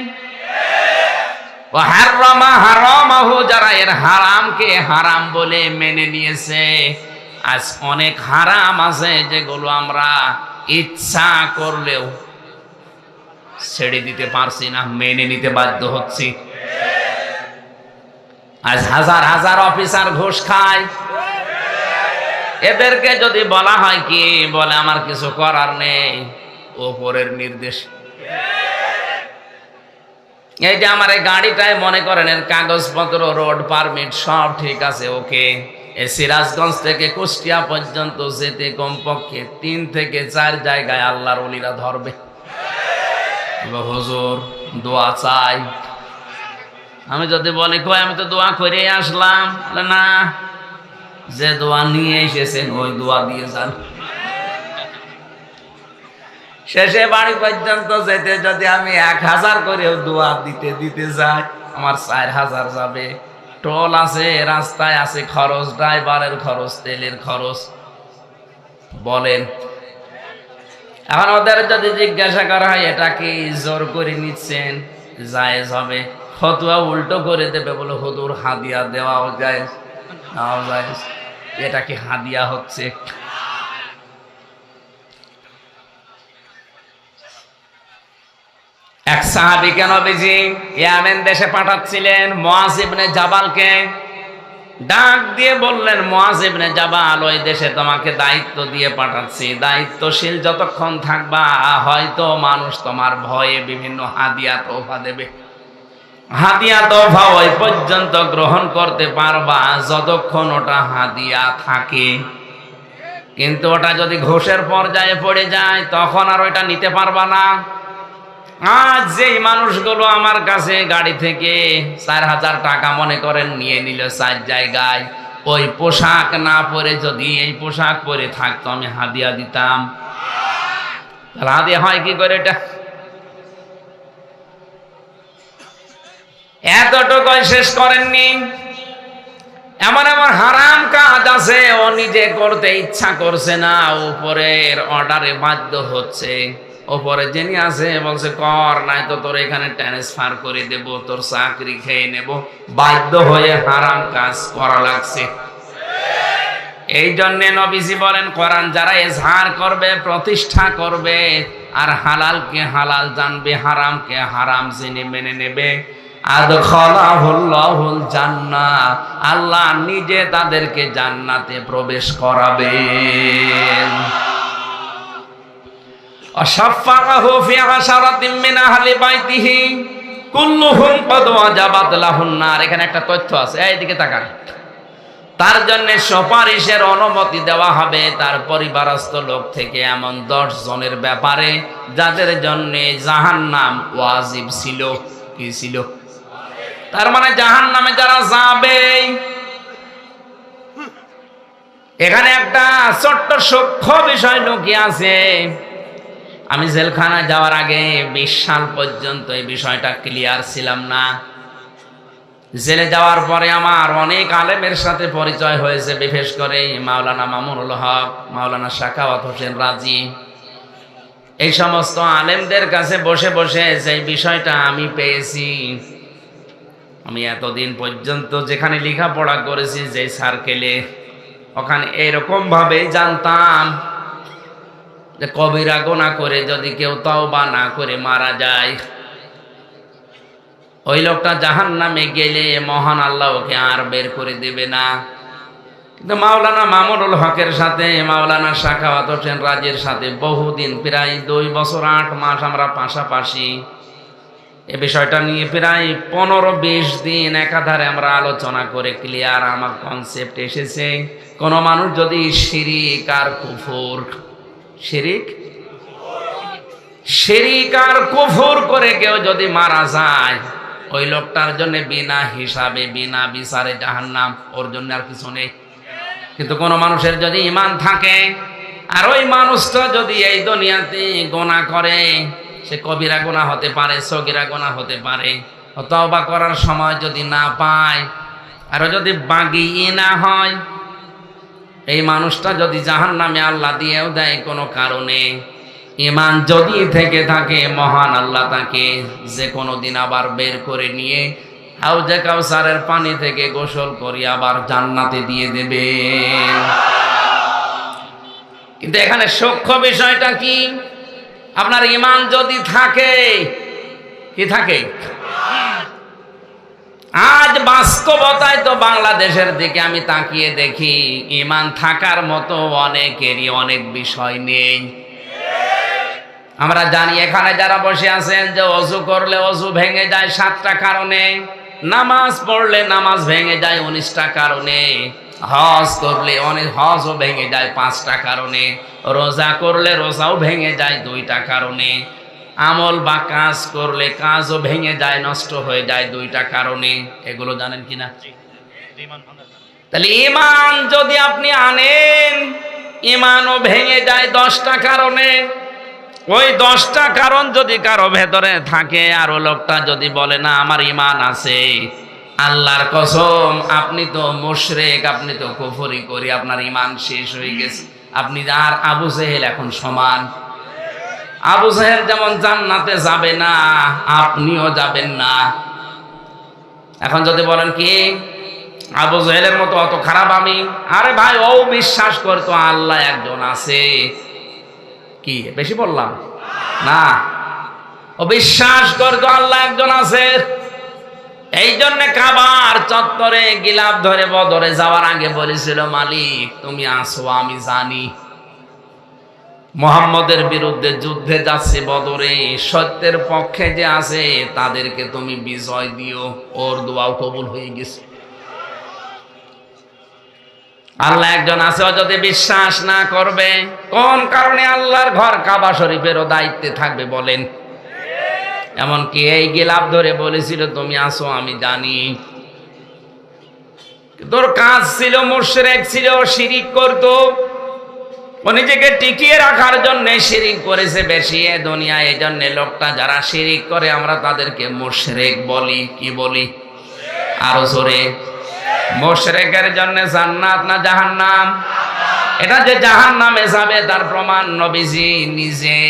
Speaker 1: ও হাররামা হারামাহু, যারা এর হারামকে হারাম বলে মেনে নিয়েছে, আজ অনেক হারাম আছে যেগুলো আমরা ইচ্ছা করলেও ছেড়ে দিতে পারছি না, মেনে নিতে বাধ্য হচ্ছি। আজ হাজার হাজার অফিসার ঘুষ খায়। এদেরকে যদি বলা হয় কি বলে, আমার কিছু করার নেই, ওপরের নির্দেশ। এই যে আমার এই গাড়িটায় মনে করেন এর কাগজপত্র, রোড পারমিট সব ঠিক আছে, ওকে। এই সিরাজগঞ্জ থেকে কুষ্টিয়া পর্যন্ত যেতে কমপক্ষে 3 থেকে 4 জায়গায় আল্লাহর ওলিরা ধরবে। হুজুর দোয়া চাই। আমি যদি বলি কই আমি তো দোয়া করে আসলাম, না, যে দোয়া নিয়ে এসেছেন ওই দোয়া দিয়ে যান। শেষে বাড়ি পর্যন্ত যেতে যদি আমি 1000 করেও দোয়া দিতে দিতে যাই, আমার 4000 যাবে। টোল আছে, রাস্তায় আছে খরচ, ড্রাইভারের খরচ, তেলের খরচ। বলেন, এখন ওদের যদি জিজ্ঞাসা করা হয় এটা কি জোর করে নিচ্ছেন, জায়েজ হবে? ফতোয়া উল্টো করে দেবে, বলে হুজুর হাদিয়া দেওয়াও জায়েজ, নাও জায়েজ। এটা কি হাদিয়া হচ্ছে? এক সাহাবীকে নবীজি ইয়ামেন দেশে পাঠাচ্ছিলেন, মুআজ ইবনে জাবালকে ডাক দিয়ে বললেন, মুআজ ইবনে জাবাল, ওই দেশে তোমাকে দায়িত্ব দিয়ে পাঠাচ্ছি, দায়িত্বশীল যতক্ষণ থাকবা হয়তো মানুষ তোমার ভয়ে বিভিন্ন হাদিয়া তোফা দেবে। হাদিয়া তোফা ওই পর্যন্ত গ্রহণ করতে পারবা যতক্ষণ ওটা হাদিয়া থাকে, কিন্তু ওটা যদি ঘুষের পর্যায়ে পড়ে যায় তখন আর ওইটা নিতে পারবা না। আজ যেই মানুষগুলো আমার কাছে গাড়ি থেকে 4000 টাকা মনে করেন নিয়ে নিল 4 জায়গায়, ওই পোশাক না পরে যদি এই পোশাক পরে থাকতো আমি হাদিয়া দিতাম। তাহলে হাদিয়া হয় কি করে? এটা এতটুকুই শেষ করেননি। এমন এমন হারাম কাজ আছে ও নিজে করতে ইচ্ছা করছে না, উপরের অর্ডারে বাধ্য হচ্ছে। ওপরে যিনি আছে বলছে কর, নাই তো তোর এখানে ট্রান্সফার করে দেব, তোর চাকরি খেয়ে নেব। বাধ্য হয়ে হারাম কাজ করা লাগছে। এই জন্যে নবীজি বলেন, কোরআন যারা এজহার করবে, প্রতিষ্ঠা করবে, আর হালালকে হালাল জানবে, হারামকে হারাম জেনে মেনে নেবে, আদখালাহুল্লাহুল জান্নাহ, আল্লাহ নিজে তাদেরকে জান্নাতে প্রবেশ করাবেন। আশাফাহু ফি আশারাতিন মিন আহলি বাইতিহি কুল্লুহুম ক্বাদ ওয়াজাবাত লাহুন নার। এখানে একটা তথ্য আছে, এইদিকে তাকান। তার জন্য সুপারিশের অনুমতি দেওয়া হবে তার পরিবারস্থ লোক থেকে এমন 10 জনের ব্যাপারে যাদের জন্য জাহান্নাম ওয়াজিব ছিল। কি ছিল? তার মানে জাহান্নামে যারা যাবে। এখানে একটা ছোট্ট সূক্ষ্ম বিষয় লুকিয়ে আছে। আমি জেলখানা যাওয়ার আগে 20 সাল পর্যন্ত এই বিষয়টা ক্লিয়ার ছিলাম না। জেলে যাওয়ার পরে আমার অনেক আলেমের সাথে পরিচয় হয়েছে, বিশেষ করে মাওলানা মামুনুল হক, মাওলানা সাখাওয়াত হোসেন রাজি, এই সমস্ত আলেমদের কাছে বসে বসে সেই বিষয়টা আমি পেয়েছি। আমি এতদিন পর্যন্ত যেখানে লেখাপড়া করেছি, যে সার্কেলে, ওখানে এরকম ভাবে জানতাম যে কবিরা গুনাহ করে যদি কেউ তওবা না করে মারা যায়, ওই লোকটা জাহান্নামে গেলে মহান আল্লাহ ওকে আর বের করে দেবে না। কিন্তু মাওলানা মামুনুল হকের সাথে, মাওলানা সাখাওয়াত হোসেন রাজির সাথে বহুদিন, প্রায় 2 বছর 8 মাস আমরা পাশাপাশি এ বিষয়টা নিয়ে প্রায় 15-20 দিন একাধারে আমরা আলোচনা করে ক্লিয়ার আমার কনসেপ্ট এসেছে। কোন মানুষ যদি শিরিক আর কুফর করে কেউ যদি মারা যায়, ওই লোকটার জন্য বিনা হিসাবে, বিনা বিচারে জাহান্নাম, ওর জন্য আর কিছু নেই। কিন্তু কোন মানুষের যদি ঈমান থাকে, আর ওই মানুষটা যদি এই দুনিয়াতে গুনাহ করে, সে কবিরা গুনাহ হতে পারে, সগীরা গুনাহ হতে পারে, তওবা করার সময় যদি না পায়, আর যদি বাগী না হয়, এই মানুষটা যদি জাহান্নামে আল্লাহ দিয়েও দেয় কোনো কারণে, ঈমান যদি থেকে থাকে, মহান আল্লাহ তাকে যে কোনো দিন আবার বের করে নিয়ে হাউজে কাউসারের পানি থেকে গোসল করে আবার জান্নাতে দিয়ে দেবে। কিন্তু এখানে সূক্ষ্ম বিষয়টা কি? আপনার ঈমান যদি থাকে, কি থাকে? আজ বাস্তবতায় তো বাংলাদেশের দিকে আমি তাকিয়ে দেখি, ঈমান থাকার মতো অনেকেরই অনেক বিষয় নেই। আমরা জানি এখানে যারা বসে আছেন যে অজু করলে অজু ভেঙে যায় 7টা কারণে, নামাজ পড়লে নামাজ ভেঙে যায় 19টা কারণে, হজ করলে হজও ভেঙে যায় 5টা কারণে, রোজা করলে রোজাও ভেঙে যায় 2টা কারণে, আমল বা কাজ করলে কাজও ভেঙে যায়, নষ্ট হয়ে যায় 2টা কারণে। এগুলো জানেন কিনা? তাহলে ঈমান যদি আপনি আনেন, ঈমানও ভেঙে যায় 10টা কারণে। ওই 10টা কারণ যদি কারো ভেতরে থাকে, আর ও লোকটা যদি বলে না আমার ঈমান আছে, আল্লাহর কসম আপনি তো মুশরিক, আপনি তো কুফরি করি, আপনার ঈমান শেষ হয়ে গেছে। আপনি আর আবু জেহেল এখন সমান। আবু জেহেল যেমন জান্নাতে যাবে না, আপনিও যাবেন না। এখন যদি বলেন কি আবু জেহেলের মতো অত খারাপ আমি, আরে ভাই ও বিশ্বাস করতো আল্লাহ একজন আছে। কি বেশি বললাম না? ও বিশ্বাস করতো আল্লাহ একজন আছে। এই জন্য কাবার চত্বরে গিলাফ ধরে বদরে যাওয়ার আগে বলেছিল, মালিক তুমি আসো, আমি জানি মুহাম্মদের বিরুদ্ধে যুদ্ধে যাচ্ছে বদরে, সত্যের পক্ষে যে আছে তাদেরকে তুমি বিজয় দিও। ওর দোয়াও কবুল হয়ে গেছে। আল্লাহ একজন আছে, ও যদি বিশ্বাস না করবে, কোন কারণে আল্লাহর ঘর কাবা শরীফেরও দায়িত্বে থাকবে বলেন? এমনকি এই গিলাফ ধরে বলেছিল তুমি আসো, আমি জানি। তোর কাজ ছিল মুশরিক ছিল, শিরিক করতো, ও নিজেকে টিকিয়ে রাখার জন্য শিরিক করেছে বেশি এ দুনিয়ায়। এই জন্য লোকটা যারা শিরিক করে আমরা তাদেরকে মুশরিক বলি। কি বলি? আরো জোরে। মুশরিকের জন্য জান্নাত না জাহান্নাম? এটা যে জাহান্নামে যাবে তার প্রমাণ নবীজি নিজে।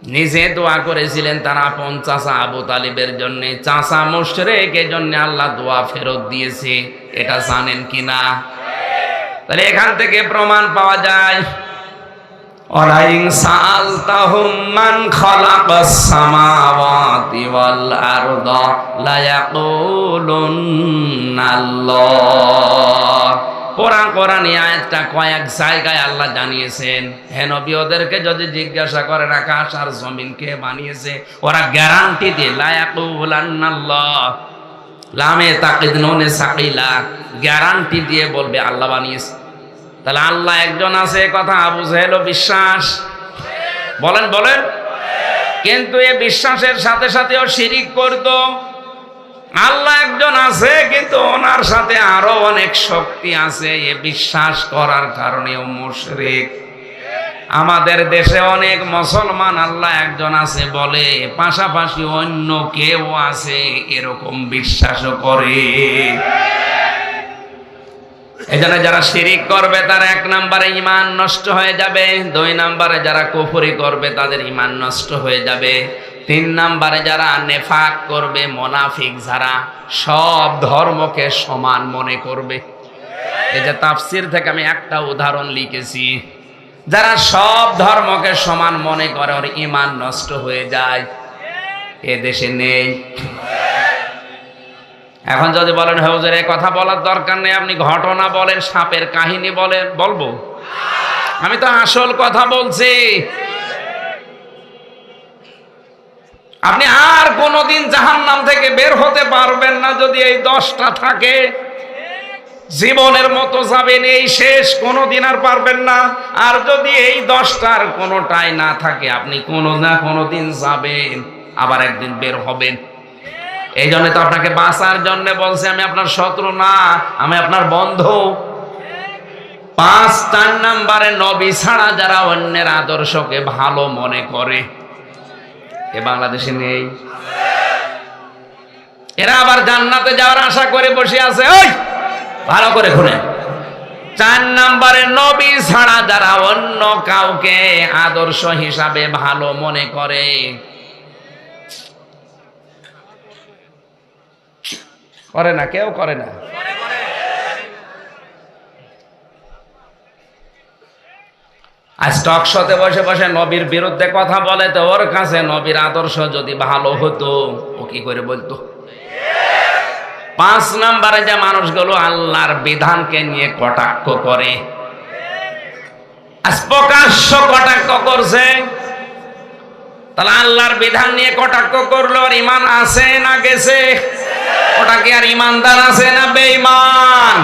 Speaker 1: নিজে দোয়া করেছিলেন তার আপন চাচা আবু তালিবের জন্য, চাচা মুশরিক, এজন্য আল্লাহ দোয়া ফেরত দিয়েছে। এটা জানেন কিনা? তাহলে এখান থেকে প্রমাণ পাওয়া যায়, ওয়ালাইন সাআলতাহুম মান খালাকাস সামাওয়াতি ওয়াল আরদা লা ইয়াকুলুনাল্লাহ। কোরআনে আয়াতটা কয়েক জায়গায় আল্লাহ জানিয়েছেন। হে নবী, ওদেরকে যদি জিজ্ঞাসা করেন আকাশ আর জমিন কে বানিয়েছে, ওরা গ্যারান্টি দিয়ে লা ইয়াকুলান্নাল্লাহ, লামে তাকিদ নুনে সাকিলা, গ্যারান্টি দিয়ে বলবে আল্লাহ বানিয়েছে। তাহলে আল্লাহ একজন আছে, কথা আবু জাহেলও বিশ্বাস। বলেন বলেন। কিন্তু এই বিশ্বাসের সাথে সাথেও শিরিক করতো। আল্লাহ একজন আছে, কিন্তু ওনার সাথে আরো অনেক শক্তি আছে, এ বিশ্বাস করার কারণেও মুশরিক। আমাদের দেশে অনেক মুসলমান আল্লাহ একজন আছে বলে, পাশাপাশি অন্য কেউ আছে এরকম বিশ্বাসও করে। এজন্য যারা শিরিক করবে তার 1 নম্বরে ঈমান নষ্ট হয়ে যাবে, 2 নম্বরে যারা কুফরি করবে তাদের ঈমান নষ্ট হয়ে যাবে, 3 নম্বরে যারা নেফাক করবে, মুনাফিক যারা সব ধর্মকে সমান মনে করবে। এই যে তাফসীর থেকে আমি একটা উদাহরণ লিখেছি, যারা সব ধর্মকে সমান মনে করে ওর ঈমান নষ্ট হয়ে যায়। এ দেশে নেই। এখন যদি বলেন হুজুর এই কথা বলার দরকার নেই, আপনি ঘটনা বলেন, সাপের কাহিনী বলেন, বলবো? আমি তো আসল কথা বলছি। আপনি আর কোনোদিন জাহান্নাম থেকে বের হতে পারবেন না যদি এই 10টা থাকে। জীবনের মতো যাবেন, এই শেষ, কোনোদিন আর পারবেন না। আর যদি এই 10টার কোনোটাই না থাকে, আপনি কোনো না কোনোদিন যাবেন, আবার একদিন বের হবেন। এই জন্য তো আপনাকে বাঁচার জন্য বলছে, আমি আপনার শত্রু না, আমি আপনার বন্ধু। 4 নম্বরে নবী ছাড়া যারা অন্যের আদর্শকে ভালো মনে করে, এ বাংলাদেশে নেই। এরা আবার জান্নাতে যাওয়ার আশা করে বসে আছে। ওই ভালো করে শুনে, 4 নম্বরে নবী ছাড়া যারা অন্য কাউকে আদর্শ হিসাবে ভালো মনে করে, করে না, কেউ করে না। আজ টক শোতে বসে বসে নবীর বিরুদ্ধে কথা বলে, তো ওর কাছে নবীর আদর্শ যদি ভালো হতো ও কি করে বলতো? 5 নম্বরে যে মানুষগুলো আল্লাহর বিধানকে নিয়ে কটাক্ষ করে, আজ প্রকাশ্য কটাক্ষ করছে, তাহলে আল্লাহর বিধান নিয়ে কটাক্ষ করলো, আর ঈমান আছে না গেছে? ওটা কি আর ঈমানদার আছে না বেঈমান?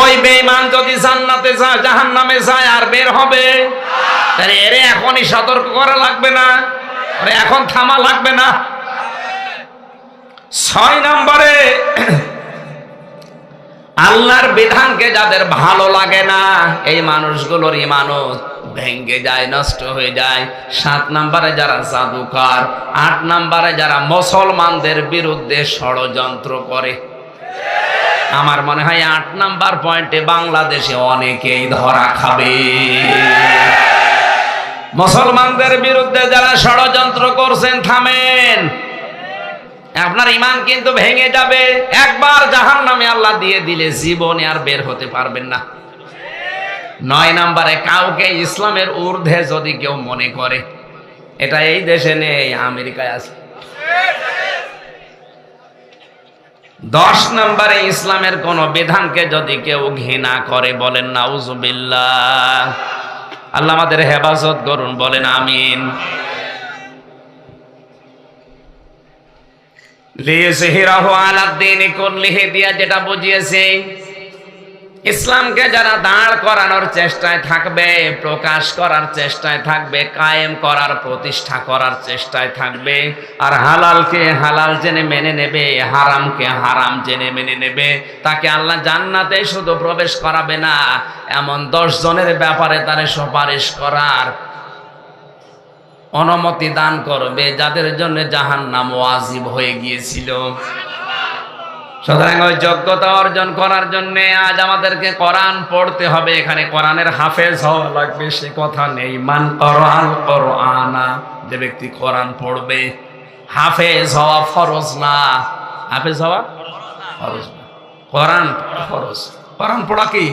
Speaker 1: ওই বেঈমান যদি জান্নাতে যায়, জাহান্নামে যায়, আর বের হবে? তাহলে এরে এখনই সতর্ক করা লাগবে না? আরে এখন থামা লাগবে না? 6 নম্বরে আল্লাহর বিধানকে যাদের ভালো লাগে না, এই মানুষগুলোর ঈমানও ভেঙ্গে যায়, নষ্ট হয়ে যায়। 7 নম্বরে যারা জাদুকর, 8 নম্বরে যারা মুসলমানদের বিরুদ্ধে ষড়যন্ত্র করে। আমার মনে হয় 8 নাম্বার পয়েন্টে বাংলাদেশে অনেকেই ধরা খাবে। মুসলমানদের বিরুদ্ধে যারা ষড়যন্ত্র করছেন, থামেন। আপনার ঈমান কিন্তু ভেঙে যাবে। একবার জাহান্নামে আল্লাহ দিয়ে দিলে জীবনে আর বের হতে পারবেন না। 9 নম্বরে কাউকে ইসলামের ঊর্ধ্বে যদি কেউ মনে করে, এটা এই দেশে নেই, আমেরিকায় আছে। 10 নম্বরে ইসলামের কোন বিধানকে যদি কেউ ঘৃণা করে, বলেন নাউজুবিল্লাহ। আল্লাহ আমাদের হেফাজত করুন, বলেন আমিন। লিইয়ুযহিরাহু আলাদ-দীনি কুল্লিহি দিয়া যেটা বুঝিয়েছে, ইসলামকে যারা দাঁড় করানোর চেষ্টায় থাকবে, প্রকাশ করার চেষ্টায় থাকবে, কায়েম করার, প্রতিষ্ঠা করার চেষ্টায় থাকবে, আর হালালকে হালাল জেনে মেনে নেবে, হারামকে হারাম জেনে মেনে নেবে, তাকে আল্লাহ জান্নাতে শুধু প্রবেশ করাবে না, এমন 10 জনের ব্যাপারে তারে সুপারিশ করার অনুমতি দান করবে যাদের জন্য জাহান্নাম ওয়াজিব হয়ে গিয়েছিল। সুতরাং ওই যোগ্যতা অর্জন করার জন্য আজ আমাদেরকে কোরআন পড়তে হবে। এখানে কোরআনের হাফেজ হওয়া লাগবে সে কথা নেই। মান কোরআন কোরআনা, যে ব্যক্তি কোরআন পড়বে, হাফেজ হওয়া ফরজ না। হাফেজ হওয়া ফরজ না, কোরআন ফরজ। কোরআন পড়া কি?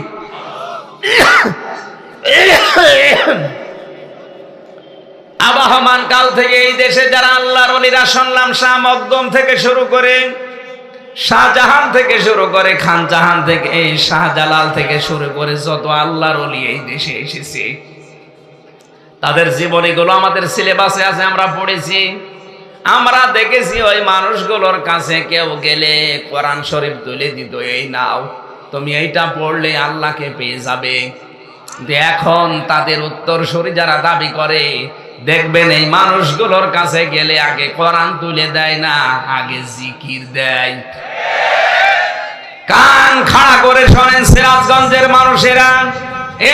Speaker 1: আবহমান কাল থেকে এই দেশে যারা আল্লাহর ওলিরা শুনলাম, শাহ মকদুম থেকে শুরু করে, শাহজাহান থেকে শুরু করে, খান জাহান থেকে, এই শাহজালাল থেকে শুরু করে যত আল্লাহর ওলি এই দেশে এসেছে, তাদের জীবনীগুলো আমাদের সিলেবাসে আছে, আমরা পড়েছি। আমরা দেখেছি ওই মানুষগুলোর কাছে কেউ গেলে কোরআন শরীফ তুলে দিত, এই নাও তুমি এইটা পড়লে আল্লাহকে পেয়ে যাবে। এখন তাদের উত্তরসূরি যারা দাবি করে, দেখবেন এই মানুষগুলোর কাছে গেলে আগে কোরআন তুলে দেয় না, আগে জিকির দেয়। কান খাড়া করে শোনেন সিরাজগঞ্জের মানুষেরা,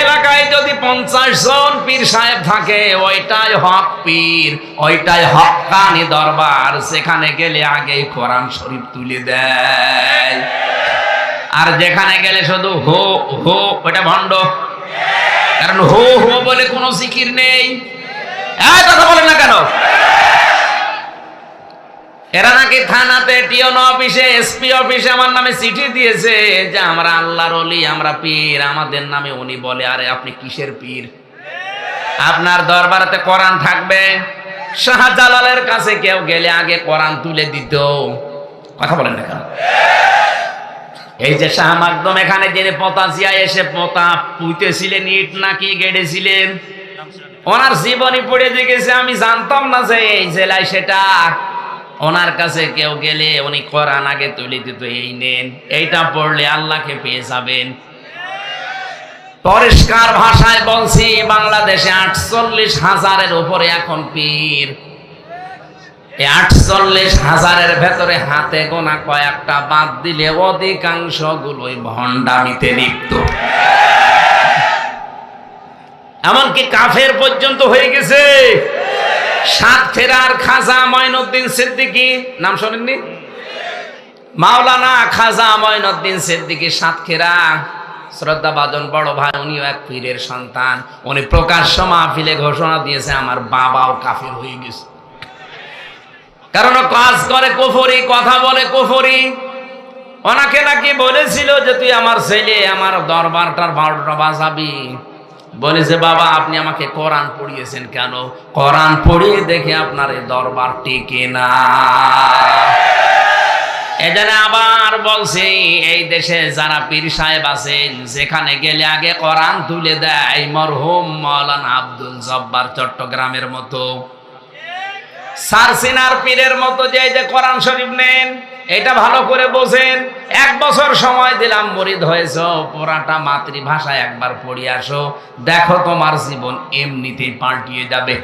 Speaker 1: এলাকায় যদি 50 জন পীর সাহেব থাকে, ওইটাই হক পীর, ওইটাই হক্কানি দরবার। সেখানে গেলে আগে কোরআন শরীফ তুলে দেয়। আর যেখানে গেলে শুধু হো হো, ওটা ভণ্ড। কারণ হো হো বলে কোনো জিকির নেই। কথা বলেন না কেন? এরা নাকি থানাতে, টিওন অফিসে, এসপি অফিসে আমার নামে চিঠি দিয়েছে যে আমরা আল্লাহর ওলি, আমরা পীর, আমাদের নামে উনি বলে। আরে আপনি কিসের পীর? আপনার দরবারেতে কোরআন থাকবে। শাহজালালের কাছে কেউ গেলে আগে কোরআন তুলে দিত। কথা বলেন না কেন? এই যে শাহ মাকদুম এখানে যিনি পতাশিয়া এসে পোতা পুঁতেছিলেন, ইট নাকি গেড়েছিলেন, ওনার জীবনী পড়ে দেখেছে। আমি জানতাম না যে এই জেলায় সেটা। ওনার কাছে কেউ গেলে উনি কোরআন আগে তুলে দিত, এই নেন, এইটা পড়লে আল্লাহকে পেয়ে যাবেন। পরিষ্কার ভাষায় বলছি, বাংলাদেশে 48,000-এর উপরে এখন পীর। এই 48,000-এর ভেতরে হাতে গোনা কয়েকটা বাদ দিলে অধিকাংশ গুলোই ভণ্ডামিতে লিপ্ত। এমনকি কাফের পর্যন্ত হয়ে গেছে। সাতক্ষীরার খাজা মঈনুদ্দিন সিদ্দিকী, নাম শোনেননি? মাওলানা খাজা মঈনুদ্দিন সিদ্দিকী সাতক্ষীরা, শ্রদ্ধাভাজন বড় ভাই, উনিও এক পীরের সন্তান। উনি প্রকাশ্য মাহফিলে ঘোষণা দিয়েছে আমার বাবাও কাফের হয়ে গেছে। কারণ কাজ করে কুফরি, কথা বলে কুফরি। ওনাকে নাকি বলেছিল যে তুই আমার ছেলে, আমার দরবারটার 12টা বাজাবি। বলেছে বাবা আপনি আমাকে কোরআন পড়িয়েছেন কেন? কোরআন পড়িয়ে দেখে আপনার এই দরবার টিকে না। এজন্য আবার বলছি, এই দেশে যারা পীর সাহেব আছেন, যেখানে গেলে আগে কোরআন তুলে দেয়। মরহুম মাওলানা আব্দুল জব্বার চট্টগ্রামের মতো, সারসিনার পীরের মতো যে কোরআন শরীফ নেন, এটা ভালো করে বোঝেন। 1 বছর সময় দিলাম, মুরিদ হয়েছ, পুরাটা মাতৃভাষায় একবার পড়ে আসো, দেখো তোমার জীবন এমনিতেই পাল্টিয়ে যাবে।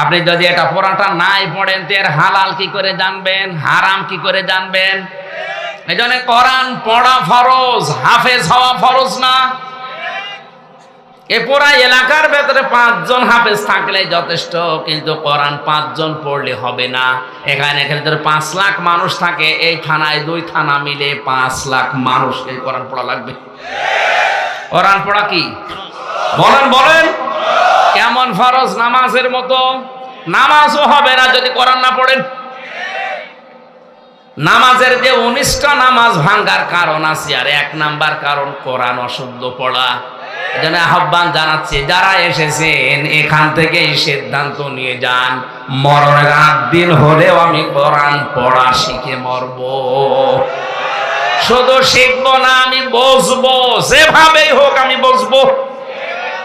Speaker 1: আপনি যদি এটা পুরাটা নাই পড়েন, তো এর হালাল কি করে জানবেন, হারাম কি করে জানবেন? এই জন্য কোরআন পড়া ফরজ, হাফেজ হওয়া ফরজ না। এ পুরা এলাকার ভেতরে 5 জন হাফেজ থাকলে যথেষ্ট, কিন্তু কোরআন 5 জন পড়লে হবে না। এখানে 5 লাখ মানুষ থাকে, এই থানায় 2 থানা মিলে 5 লাখ মানুষকে কোরআন পড়া লাগবে। কোরআন পড়া কি? বলেন বলেন, কেমন ফরজ? নামাজের মতো। নামাজও হবে না যদি কোরআন না পড়েন। নামাজের যে 19টা নামাজ ভাঙ্গার কারণ আছে, আর 1 নাম্বার কারণ কোরআন অশুদ্ধ পড়া। এজন্য আহ্বান জানাচ্ছি, যারা এসেছেন এখান থেকে সিদ্ধান্ত নিয়ে যান, মরণের 8 দিন হলেও আমি কোরআন পড়া শিখে মরব। শুধু শিখবো না, আমি বসবো, যেভাবেই হোক আমি বসবো।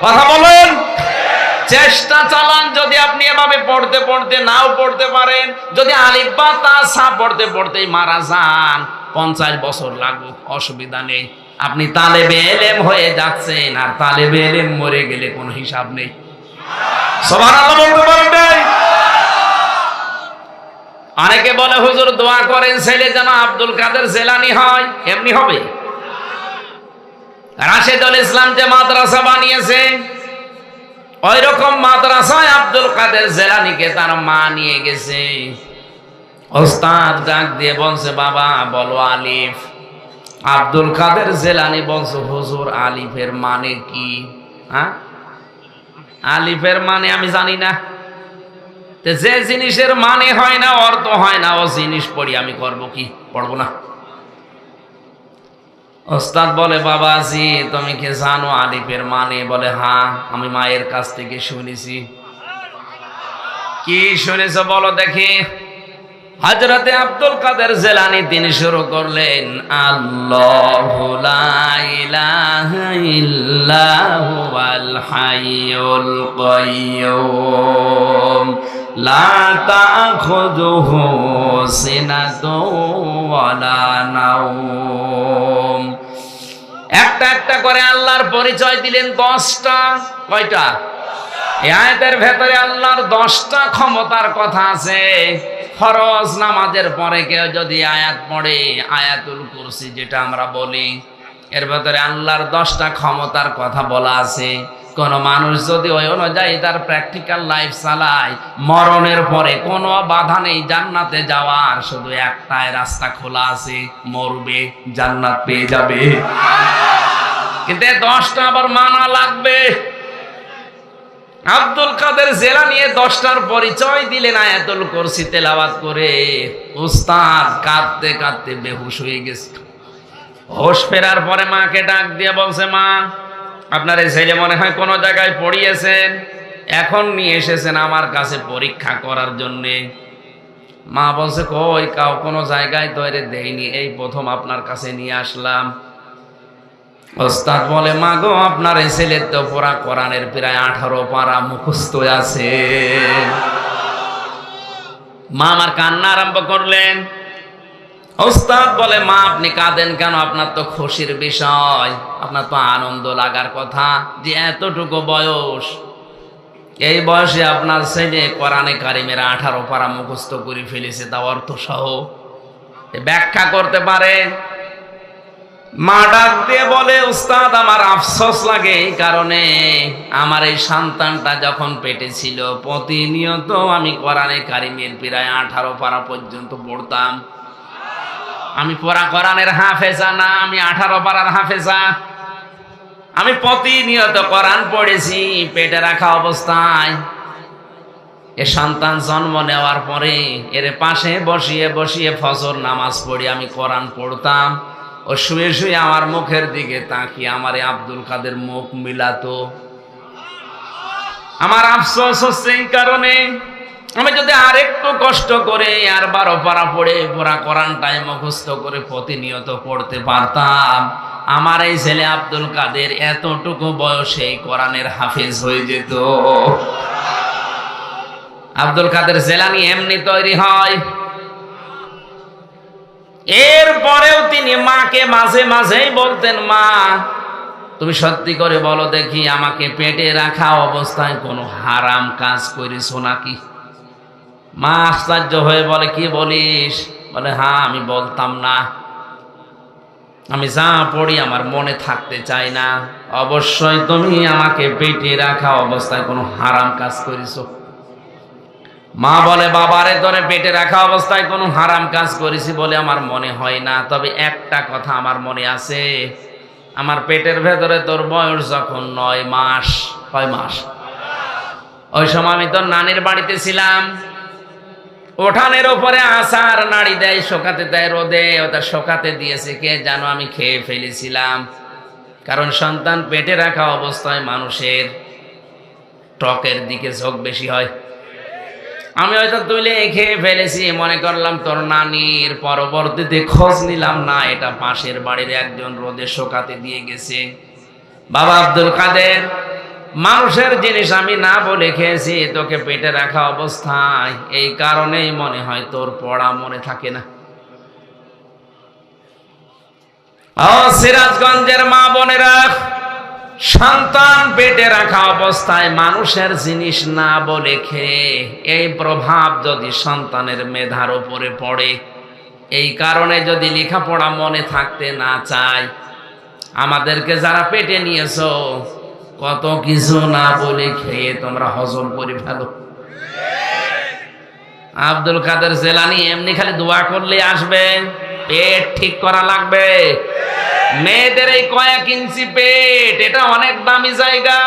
Speaker 1: কথা বলেন, চেষ্টা চালান। যদি আপনি এভাবে পড়তে পড়তে নাও পড়তে পারেন, যদি আলিফ বা তা সা পড়তে পড়তেই মারা যান, 50 বছর লাগুক, অসুবিধা নেই। আপনি তালেবে ইলম হয়ে যাচ্ছেন, আর তালেবে ইলম মরে গেলে কোনো হিসাব নেই। সুবহানাল্লাহ বলতে পারেন নাই? অনেকে বলে হুজুর দোয়া করেন ছেলে যেন আব্দুল কাদের জেলানি হয়। এমনি হবে? রাশেদুল ইসলাম যে মাদ্রাসা বানিয়েছে, ওই রকম মাদ্রাসায় আব্দুল কাদের জেলানিকে তার মা নিয়ে গেছে। ওস্তাদ ডাক দিয়ে বলছে, বাবা বলো আলিফ। আব্দুল কাদের জেলানি বলছে, হুজুর আলিফের মানে কি? হ্যাঁ, আলিফের মানে আমি জানি না। যে জিনিসের মানে হয় না, অর্থ হয় না, ও জিনিস পড়ি আমি করব কি? পড়বো না। ওস্তাদ বলে, বাবাজি তুমি কি জানো আলিফের মানে? বলে, হ্যাঁ আমি মায়ের কাছ থেকে শুনেছি। কি শুনেছো বলো দেখি। হযরতে আব্দুল কাদের জেলানী তিনি শুরু করলেন, আল্লাহু লা ইলাহা ইল্লাহু আল হাইয়ুল কাইয়্যুম লা তাখুযুহু সিনাতুন ওয়ালা নাওম। একটা একটা করে আল্লাহর পরিচয় দিলেন 10টা। কয়টা? এই আয়াতের ভেতরে আল্লাহর 10টা ক্ষমতার কথা আছে। ফরজ নামাজের পরে কেউ যদি আয়াত পড়ে, আয়াতুল কুরসি যেটা আমরা বলি, এর ভেতরে আল্লাহর 10টা ক্ষমতার কথা বলা আছে। কোন মানুষ যদি ওই অনুযায়ী তার প্র্যাকটিক্যাল লাইফ চালায়, মরণের পরে কোনো বাধা নেই জান্নাতে যাওয়ার, শুধু একটাই রাস্তা খোলা আছে, মরবে জান্নাত পেয়ে যাবে। কিন্তু 10টা আবার মানা লাগবে। আব্দুল কাদের জেলানী 10টার পরিচয় দিলেন আয়াতুল কুরসি তেলাওয়াত করে। উস্তাদ কাঁদতে কাঁদতে বেহুশ হয়ে গেছে। হোশ ফেরার পরে মাকে ডাক দিয়ে বলছে, মা আপনার এই ছেলে মনে হয় কোনো জায়গায় পড়িয়েছেন, এখন নিয়ে এসেছেন আমার কাছে পরীক্ষা করার জন্যে। মা বলছে, কই কোনো জায়গায় তো এর দেয়নি, এই প্রথম আপনার কাছে নিয়ে আসলাম। ওস্তাদ বলে, মা গো আপনার এই ছেলের তো পুরা কোরআনের প্রায় 18 পারা মুখস্থ আছে। মা আমার কান্না আরম্ভ করলেন। ওস্তাদ বলে, মা আপনি কাঁদেন কেন? আপনার তো খুশির বিষয়, আপনার তো আনন্দ লাগার কথা যে এতটুকু বয়স, এই বয়সে আপনার ছেলে কোরআনে কারিমের 18 পারা মুখস্থ করে ফেলেছে, তা অর্থ সহ ব্যাখ্যা করতে পারে। মা ডাক দিয়ে বলে, উস্তাদ আমার আফসোস লাগে এই কারণে, আমার এই সন্তানটা যখন পেটে ছিল প্রতিনিয়ত আমি কোরআনে কারিমের প্রায় 18 পারা পর্যন্ত পড়তাম। আমি পড়া কোরআনের হাফেজা না, আমি 18 পারার হাফেজা। আমি প্রতিনিয়ত কোরআন পড়েছি পেটে রাখা অবস্থায়। এ সন্তান জন্ম নেওয়ার পরে এর পাশে বসিয়ে বসিয়ে ফজর নামাজ পড়ি আমি কোরআন পড়তাম। ও শুয়ে শুয়ে আমার মুখের দিকে তাকিয়ে আমারে আব্দুল কাদের মুখ মিলাতো। আমার আফসোস হচ্ছে এই কারণে, আমি যদি আরেকটু কষ্ট করে আর 12 পারা পড়ে পুরা কোরআনটাই মুখস্থ করে প্রতিনিয়ত পড়তে পারতাম, আমার এই ছেলে আব্দুল কাদের এতটুকু বয়সে কোরআনের হাফেজ হয়ে যেত। আব্দুল কাদের জেলানী এমনি তৈরি হয়। এরপরেও তিনি মাকে মাঝে মাঝেই বলতেন, মা তুমি সত্যি করে বলো দেখি, আমাকে পেটে রাখা অবস্থায় কোনো হারাম কাজ করেছো নাকি? মা আশ্চর্য হয়ে বলে, কি বলিস? বলে, হ্যাঁ আমি বলতাম না, আমি যা পড়ি আমার মনে থাকতে চাই না, অবশ্যই তুমি আমাকে পেটে রাখা অবস্থায় কোনো হারাম কাজ করেছো। মা বলে, বাবারে তোরে পেটে রাখা অবস্থায় কোনো হারাম কাজ করেছি বলে আমার মনে হয় না, তবে একটা কথা আমার মনে আছে, আমার পেটের ভেতরে তোর বয়স যখন 9 মাস, কয় মাস, ওই সময় আমি তোর নানির বাড়িতে ছিলাম। উঠানের উপরে আচার নাড়ি দেয়, শোকাতে দেয় রোদে, ওটা শোকাতে দিয়েছে কে জানো, আমি খেয়ে ফেলেছিলাম। কারণ সন্তান পেটে রাখা অবস্থায় মানুষের টকের দিকে ঝোঁক বেশি হয়। আমি হয়তো তুলে খেয়ে ফেলেছি, মনে করলাম তোর নানির। পরবর্তীতে খোঁজ নিলাম না, এটা পাশের বাড়ির একজন রোদে শোকাতে দিয়ে গেছে। বাবা আব্দুল কাদের, মানুষের জিনিস আমি না বলে খেয়েছি তোকে পেটে রাখা অবস্থায়, এই কারণেই মনে হয় তোর পড়া মনে থাকে না। ও সিরাজগঞ্জের মা বোনেরা, সন্তান পেটে রাখা অবস্থায় মানুষের জিনিস না বলে খেয়ে এই প্রভাব যদি সন্তানের মেধার উপরে পড়ে, এই কারণে যদি লেখাপড়া মনে থাকতে না চায়, আমাদেরকে যারা পেটে নিয়েছো কত কিছু না বলে খেয়ে তোমরা হজম করে ফেলো। আব্দুল কাদের জেলানী এমনি খালি দোয়া করলে আসবে? পেট ঠিক করা লাগবে। মেয়েদের এই কয়েক ইঞ্চি পেট, এটা অনেক দামি জায়গা।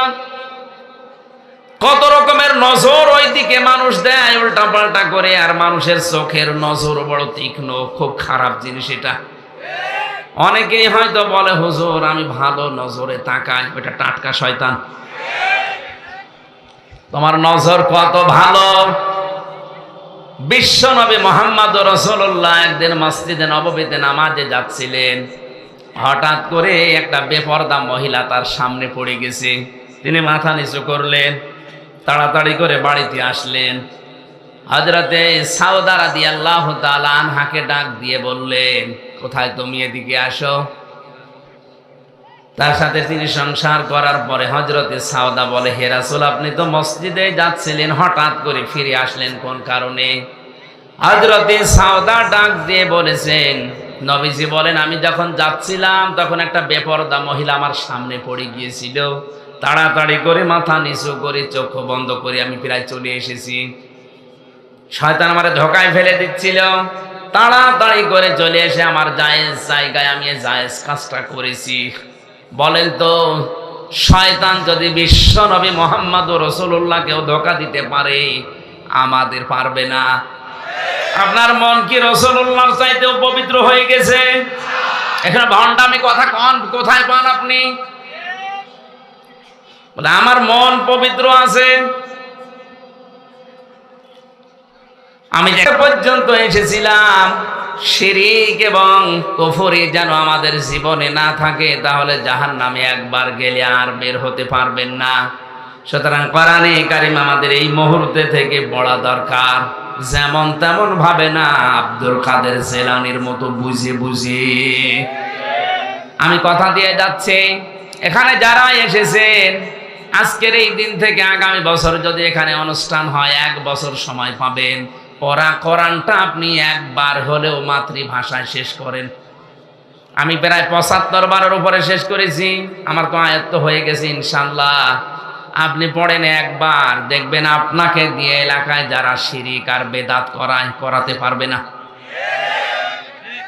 Speaker 1: কত রকমের নজর ওই দিকে মানুষ দেয় উল্টা পাল্টা করে, আর মানুষের চোখের নজর বড় তীক্ষ্ণ, খুব খারাপ জিনিস এটা। অনেকেই হয়তো বলে হুজুর আমি ভালো নজরে তাকাই, ওটা টাটকা শয়তান। তোমার নজর কত ভালো। বিশ্ব নবী মুহাম্মদ রাসূলুল্লাহ একদিন মসজিদে নববীতে নামাজে যাচ্ছিলেন, হঠাৎ করে একটা বেপরদা মহিলা তার সামনে পড়ে গেছে। তিনি মাথা নিচু করলেন, তাড়াতাড়ি করে বাড়িতে আসলেন। হযরতে সাউদা রাদিয়াল্লাহু তাআলা আনহাকে ডাক দিয়ে বললেন, কোথায় তুমি, এদিকে আসো। তার সাথে তিনি সংসার করার পরে হযরতে সাউদা বলে, হে রাসূল আপনি তো মসজিদে যাচ্ছিলেন, হঠাৎ করে ফিরে আসলেন কোন কারণে? হযরতে সাউদা ডাক দিয়ে বলেছেন, নবীজি বলেন আমি যখন যাচ্ছিলাম তখন একটা বেপরদা মহিলা আমার সামনে পড়ে গিয়েছিল, তাড়াতাড়ি করে মাথা নিচু করে চোখ বন্ধ করে আমি প্রায় চলে এসেছি। শয়তান আমারে ধোকায় ফেলে দিচ্ছিল, তাড়াতাড়ি করে চলে এসে আমার জায়েজ জায়গায় আমি জায়েজ কাজটা করেছি। বলেন তো, শয়তান যদি বিশ্ব নবী মুহাম্মদুর রাসূলুল্লাহকেও ধোঁকা দিতে পারে, আমাদের পারবে না? আপনার মন কি রাসূলুল্লাহর চাইতেও পবিত্র হয়ে গেছে? এখানে ভণ্ডামি কথা কোথায় পান আপনি? বলে আমার মন পবিত্র আছে। আমি যে পর্যন্ত এসেছিলাম শিরক এবং কুফরি যেন আমাদের জীবনে না থাকে, তাহলে জাহান্নামে একবার গেলে আর বের হতে পারবেন না। সুতরাং কোরআনে কারীম আমাদের এই মুহূর্তে থেকে পড়া দরকার, যেমন তেমন ভাবে না, আব্দুল কাদের জেলানীর মতো বুঝে বুঝে। আমি কথা দিয়ে যাচ্ছি, এখানে যারা এসেছেন আজকের এই দিন থেকে আগামী বছর যদি এখানে অনুষ্ঠান হয়, 1 বছর সময় পাবেন। পড়া কোরআনটা আপনি একবার হলেও মাতৃভাষায় শেষ করেন। আমি প্রায় 75 বারের উপরে শেষ করেছি, আমার তো আয়ত্ত হয়ে গেছে ইনশাআল্লাহ। আপনি পড়েন একবার, দেখবেন আপনাকে দিয়ে এলাকায় যারা শিরিক আর বেদাত করাতে পারবে না।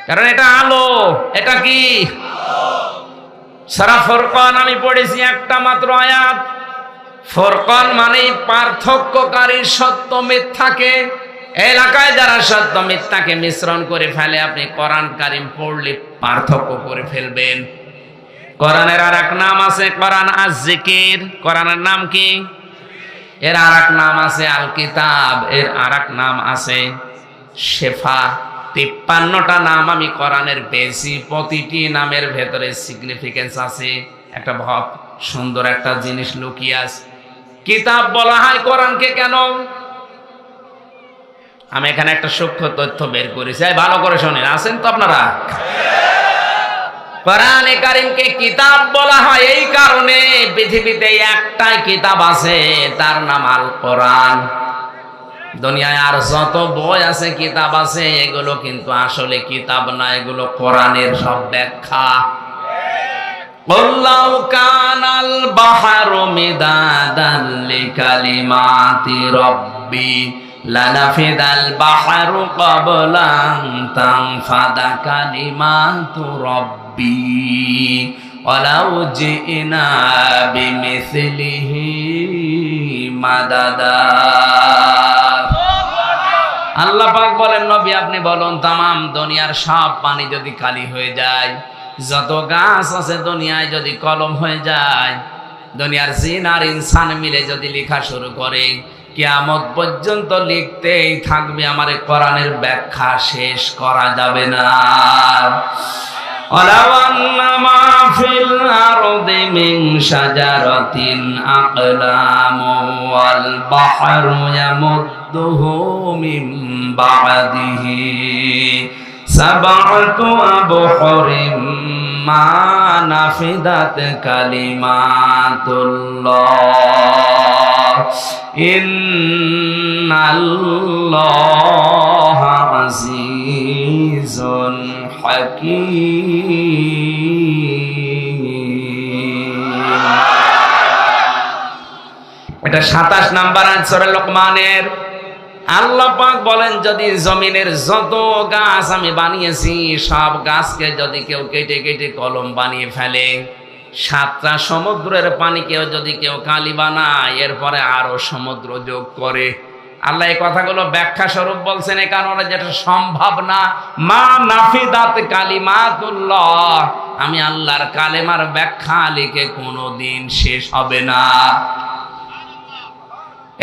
Speaker 1: কারণ এটা আলো। এটা কি সূরা ফুরকান আমি পড়েছি একটা মাত্র আয়াত। ফুরকান মানে পার্থক্যকারী সত্য মিথ্যাকে। এলাকায় যারা সত্য মিথ্যাকে মিশ্রণ করে ফেলে, আপনি কোরআন কারীম পড়লে পার্থক্য করে ফেলবেন। কোরআনের আর এক নাম আছে কোরআন আজ-জিকির। কোরআনের নাম কি? এর আর এক নাম আছে আল কিতাব, এর আর এক নাম আছে শেফা। 53টা নাম আমি কোরআনের পেয়েছি। প্রতিটি নামের ভেতরে সিগনিফিকেন্স আছে, একটা ভাব সুন্দর একটা জিনিস লুকিয়ে আছে। কিতাব বলা হয় কোরআনকে কেন? আমি এখানে একটা সূক্ষ্ম তথ্য বের করেছি, ভালো করে শোনেন। আছেন তো আপনারা? কোরআনে কারীমকে কিতাব বলা হয় এই কারণে, পৃথিবীতে একটাই কিতাব আছে, তার নাম আল কোরআন। দুনিয়ায় আর যত বই আছে, কিতাব আছে, এগুলো কিন্তু আসলে কিতাব না, এগুলো কোরআনের সব ব্যাখ্যা। আল্লাহ কানাল বাহরু মিদাদান লিকালিমাতি রাব্বি লানাফিদাল বাহরু ক্বাবলা আন তানফাদা কালিমাতু রাব্বি ওয়ালাউ জিনা বিমিসলিহি মাদাদা। আল্লাহ পাক বলেন, নবী আপনি বলুন, তামাম দুনিয়ার সব পানি যদি কালি হয়ে যায়, যত গাছ আছে দুনিয়ায় যদি কলম হয়ে যায়, দুনিয়ার জিন আর ইনসান মিলে যদি লেখা শুরু করে, কিয়ামত পর্যন্ত লিখতেই থাকবে, আমার কোরআনের ব্যাখ্যা শেষ করা যাবে না। ওয়ালাউ আন্না মা ফিল আরদি মিন শাজারাতিন আকলামু ওয়াল বাহরু ইয়ামুদ্দুহু মিন বা'দিহি সাবআতু আবহুরিম মা নাফিদাত কালিমাতুল্লাহ ইন্নাল্লাহা আজিজুন হাকীম। এটা 27 নাম্বার আয়াত সূরা লোকমানের। আল্লাহ পাক বলেন, যদি জমিনের যত গাছ আমি বানিয়েছি সব গাছকে যদি কেউ কেটে কেটে কলম বানিয়ে ফেলে, 7টা সমুদ্রের পানিকেও যদি কেউ কালি বানায়, এরপরে আরো সমুদ্র যোগ করে, আল্লাহ এই কথাগুলো ব্যাখ্যা স্বরূপ বলছেন। এ কারণে যেটা সম্ভব না, মা নাফিদাত কালিমাতুল্লাহ, আমি আল্লাহর কালেমার ব্যাখ্যা লিখে কোনোদিন শেষ হবে না।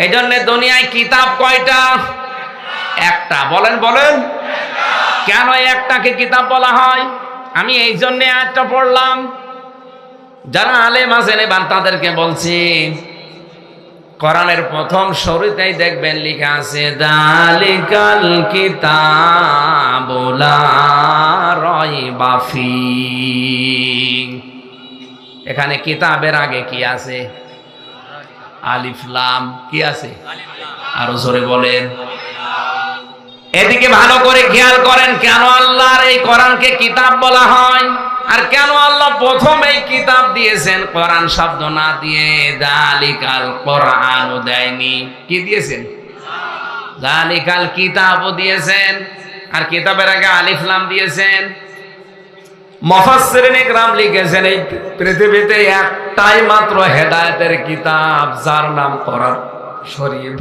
Speaker 1: এই জন্য দুনিয়ায় কিতাব কয়টা? একটা। বলেন বলেন, কেন একটাকে কিতাব বলা হয়? আমি এই জন্য একটা পড়লাম, যারা আলেম আছেন এবার তাদেরকে বলছি, কোরআনের প্রথম শুরুতেই দেখবেন লেখা আছে যালিকাল কিতাবু লা রাইবা ফীহ। এখানে কিতাবের আগে কি আছে? আলিফ লাম। কি আছে? আরো জোরে বলেন। এদিকে ভালো করে খেয়াল করেন, কেন আল্লাহর এই কোরআনকে কিতাব বলা হয়, আর কেন আল্লাহ প্রথম এই কিতাব দিয়েছেন কোরআন শব্দ না দিয়ে যালিকাল কোরআনও দেয়নি? কি দিয়েছেন? যালিকাল কিতাবও দিয়েছেন, আর কিতাবের আগে আলিফ লাম দিয়েছেন। মুফাসসিরিন ইকরাম লিখেছেন, এই পৃথিবীতে একটাই মাত্র হেদায়েতের কিতাব, যার নাম কোরআন শরীফ।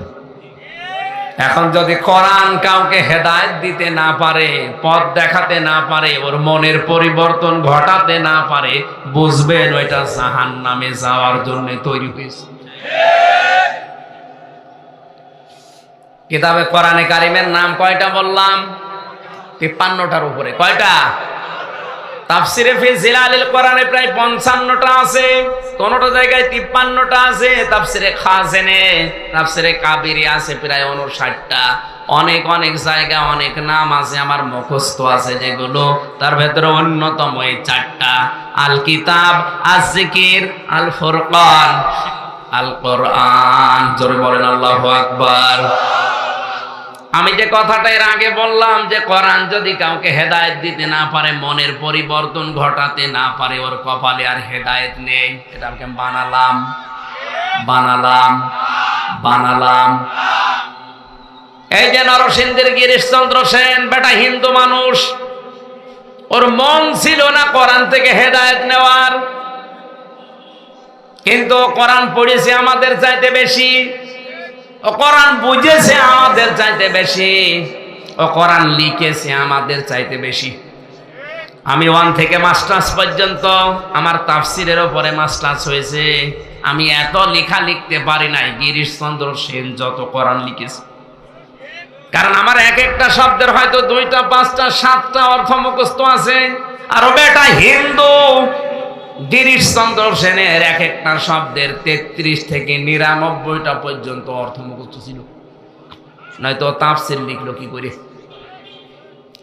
Speaker 1: এখন যদি কোরআন কাউকে হেদায়েত দিতে না পারে, পথ দেখাতে না পারে, ওর মনের পরিবর্তন ঘটাতে না পারে, বুঝবেন ওইটা জাহান্নামে যাওয়ার জন্য তৈরি হয়েছে। কিতাবে কোরআনে কারিমের নাম কয়টা বললাম? 53টার উপরে। কয়টা? তাফসিরে ফি জিলালিল কোরআনে প্রায় 55টা আছে, কোনটা জায়গায় 53টা আছে। তাফসিরে খাজেনে, তাফসিরে কাবিরি আছে প্রায় 59টা। অনেক অনেক জায়গায় অনেক নাম আছে, আমার মুখস্থ আছে যেগুলো, তার ভেতরে অন্যতম এই 4টা: আল কিতাব, আজ জিকির, আল ফুরকান, আল কোরআন। জোরে বলেন আল্লাহু আকবার। আমি যে কথাটা এর আগে বললাম যে কোরআন যদি কাউকে হেদায়েত দিতে না পারে, মনের পরিবর্তন ঘটাতে না পারে, ওর কপালে আর হেদায়েত নেই। এটা আমি বানালাম বানালাম বানালাম। এই যে নরসিংদীর গিরিশচন্দ্র সেন, বেটা হিন্দু মানুষ, ওর মন ছিল না কোরআন থেকে হেদায়েত নেওয়ার, কিন্তু কোরআন পড়েছে আমাদের চাইতে বেশি, ও কোরআন বুঝেছে আমাদের চাইতে বেশি, ও কোরআন লিখেছে আমাদের চাইতে বেশি। আমি 1 থেকে মাস্টার্স পর্যন্ত আমার তাফসিরের উপরে মাস্টার্স হয়েছে। আমি এত লেখা লিখতে পারি নাই গিরিশচন্দ্র সেন যত কোরআন লিখেছে। কারণ আমার এক একটা শব্দের হয়তো 2টা 5টা 7টা অর্থ মুখস্থ আছে। আর ও বেটা হিন্দু, গিরিশচন্দ্র সেনের এক একটা শব্দের 33 থেকে 99টা পর্যন্ত অর্থ মুখস্থ ছিল, নয়তো তাফসীর লিখলো কি করে?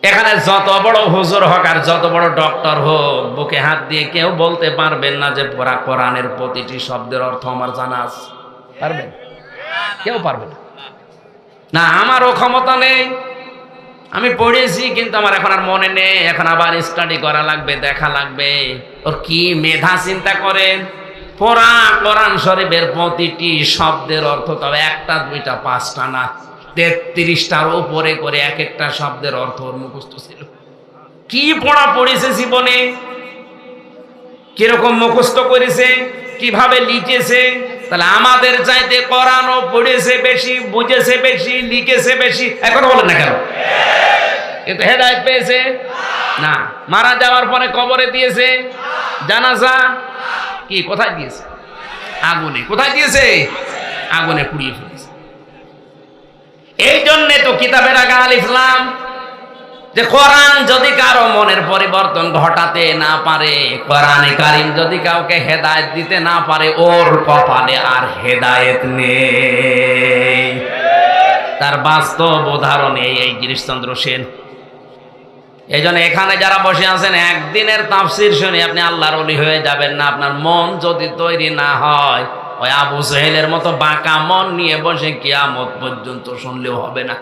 Speaker 1: এখানে যত বড় হুজুর হোক আর যত বড় ডক্টর হোক, বুকে হাত দিয়ে কেউ বলতে পারবেন না যে পুরা কোরআনের প্রতিটি শব্দের অর্থ আমার জানা আছে। পারবেন? কেউ পারবে না। না, আমারও ক্ষমতা নেই। আমি পড়েছি কিন্তু আমার এখন আর মনে নেই, এখন আবার স্টাডি করা লাগবে, দেখা লাগবে। ওর কি মেধা চিন্তা করেন! পুরা কোরআন শরীফের প্রতিটি শব্দের অর্থ, তবে 1টা 2টা 5টা না, 33টার উপরে করে এক একটা শব্দের অর্থ ওর মুখস্থ ছিল। কি পড়া পড়েছে জীবনে, কিরকম মুখস্থ করেছে, কিভাবে লিখেছে। তাহলে আমাদের চাইতে কোরআনও পড়েছে বেশি, বুঝেছে বেশি, লিখেছে বেশি। এখন বলেন না কেন? কিন্তু হেদায়েত পেয়েছে না। মারা যাওয়ার পরে কবরে দিয়েছে জানাজা, কি কোথায় দিয়েছে? আগুনে। কোথায় দিয়েছে? আগুনে পুড়িয়ে ফেলেছে। এই জন্য তো কিতাবের আগে আলিফ লাম, যে কোরআন যদি কারো মনের পরিবর্তন ঘটাতে না পারে, কোরআনে কারীম যদি কাউকে হেদায়েত দিতে না পারে, ওর কপালে আর হেদায়েত নেই। তার বাস্তব উদাহরণ এই গিরিশচন্দ্র সেন। এই জন্য এখানে যারা বসে আছেন, একদিনের তাফসীর শুনে আপনি আল্লাহর ওলি হয়ে যাবেন না। আপনার মন যদি তৈরি না হয়, ওই আবু জেহেলের মতো বাঁকা মন নিয়ে বসে কিয়ামত পর্যন্ত শুনলেও হবে না।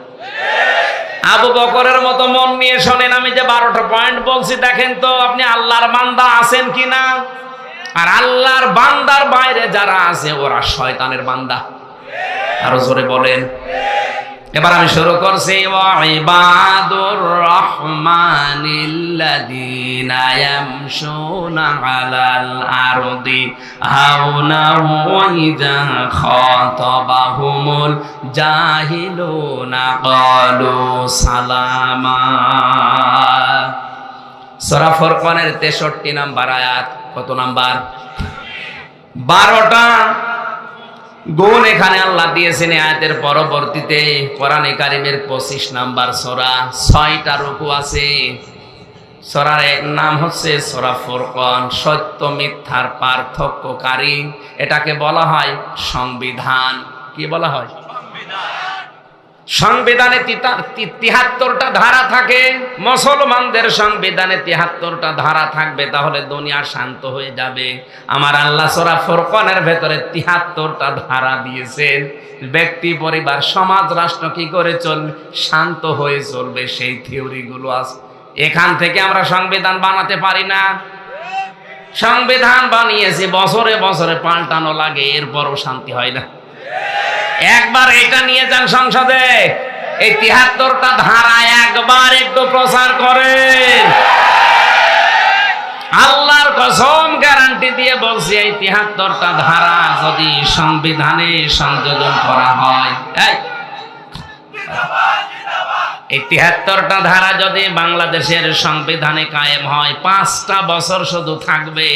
Speaker 1: আবু বকরের মতো মন নিয়ে শোনেন। আমি যে 12টা পয়েন্ট বলছি, দেখেন তো আপনি আল্লাহর বান্দা আছেন কিনা। আর আল্লাহর বান্দার বাইরে যারা আছে, ওরা শয়তানের বান্দা। আরো জোরে বলেন। এবার আমি শুরু করছি, ওয়া ইবাদুর রহমানিল্লাযীনা ইয়ামশুনা আলাল আরদি হাওনা ওয়া ইযা খাতাবাহুমুল জাহিলুনা ক্বালু সালামা। সূরা ফুরকানের 63 নম্বর আয়াত। কত নাম্বার? 12টা গুণ এখানে আল্লাহ দিয়েছেন আয়াতের পরবর্তীতে। কোরআনে কারিমের 25 নাম্বার সূরা, 6টা রুকু আছে। সূরার নাম হচ্ছে সূরা ফুরকান, সত্য মিথ্যার পার্থক্যকারী। এটাকে বলা হয় সংবিধান। কি বলা হয়? সংবিধানে 73টা ধারা থাকে। মুসলমানদের সংবিধানে 73টা ধারা থাকবে, তাহলে দুনিয়া শান্ত হয়ে যাবে। আমার আল্লাহ সূরা ফুরকানের ভেতরে 73টা ধারা দিয়েছেন। ব্যক্তি, পরিবার, সমাজ, রাষ্ট্র কি করে চলবে, শান্ত হয়ে চলবে, সেই থিওরিগুলো আছে। এখান থেকে আমরা সংবিধান বানাতে পারি না। সংবিধান বানিয়েছি, বছরে বছরে পাল্টানো লাগে, এরপরও শান্তি হয় না। একবার এটা নিয়ে যান সংসদে, এই 73টা ধারা একবার একটু প্রচার করেন। আল্লাহর কসম গ্যারান্টি দিয়ে বলছি, এই 73টা ধারা যদি সংবিধানে সংযোজন করা হয়, এই 73টা ধারা যদি বাংলাদেশের সংবিধানে কায়েম হয়, 5টা বছর শুধু থাকবে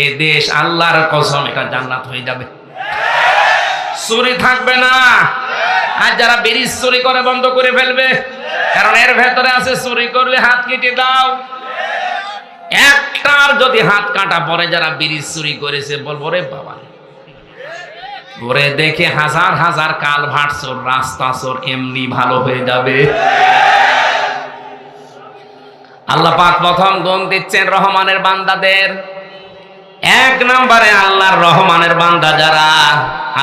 Speaker 1: এ দেশ, আল্লাহর কসম এটা জান্নাত হয়ে যাবে। চুরি থাকবে না। আর যারা ব্রিজ চুরি করে বন্ধ করে ফেলবে, কারণ এর ভেতরে আছে চুরি করলে হাত কেটে দাও। একটার যদি হাত কাটা পরে যারা ব্রিজ চুরি করেছে, বলবো রে বাবা, ওরে দেখে হাজার হাজার কালভার্ট চোর, রাস্তা চোর এমনি ভালো হয়ে যাবে। আল্লাহ পাক প্রথম গুণ দিচ্ছেন রহমানের বান্দাদের। 1 নম্বরে আল্লাহর রহমানের বান্দা যারা,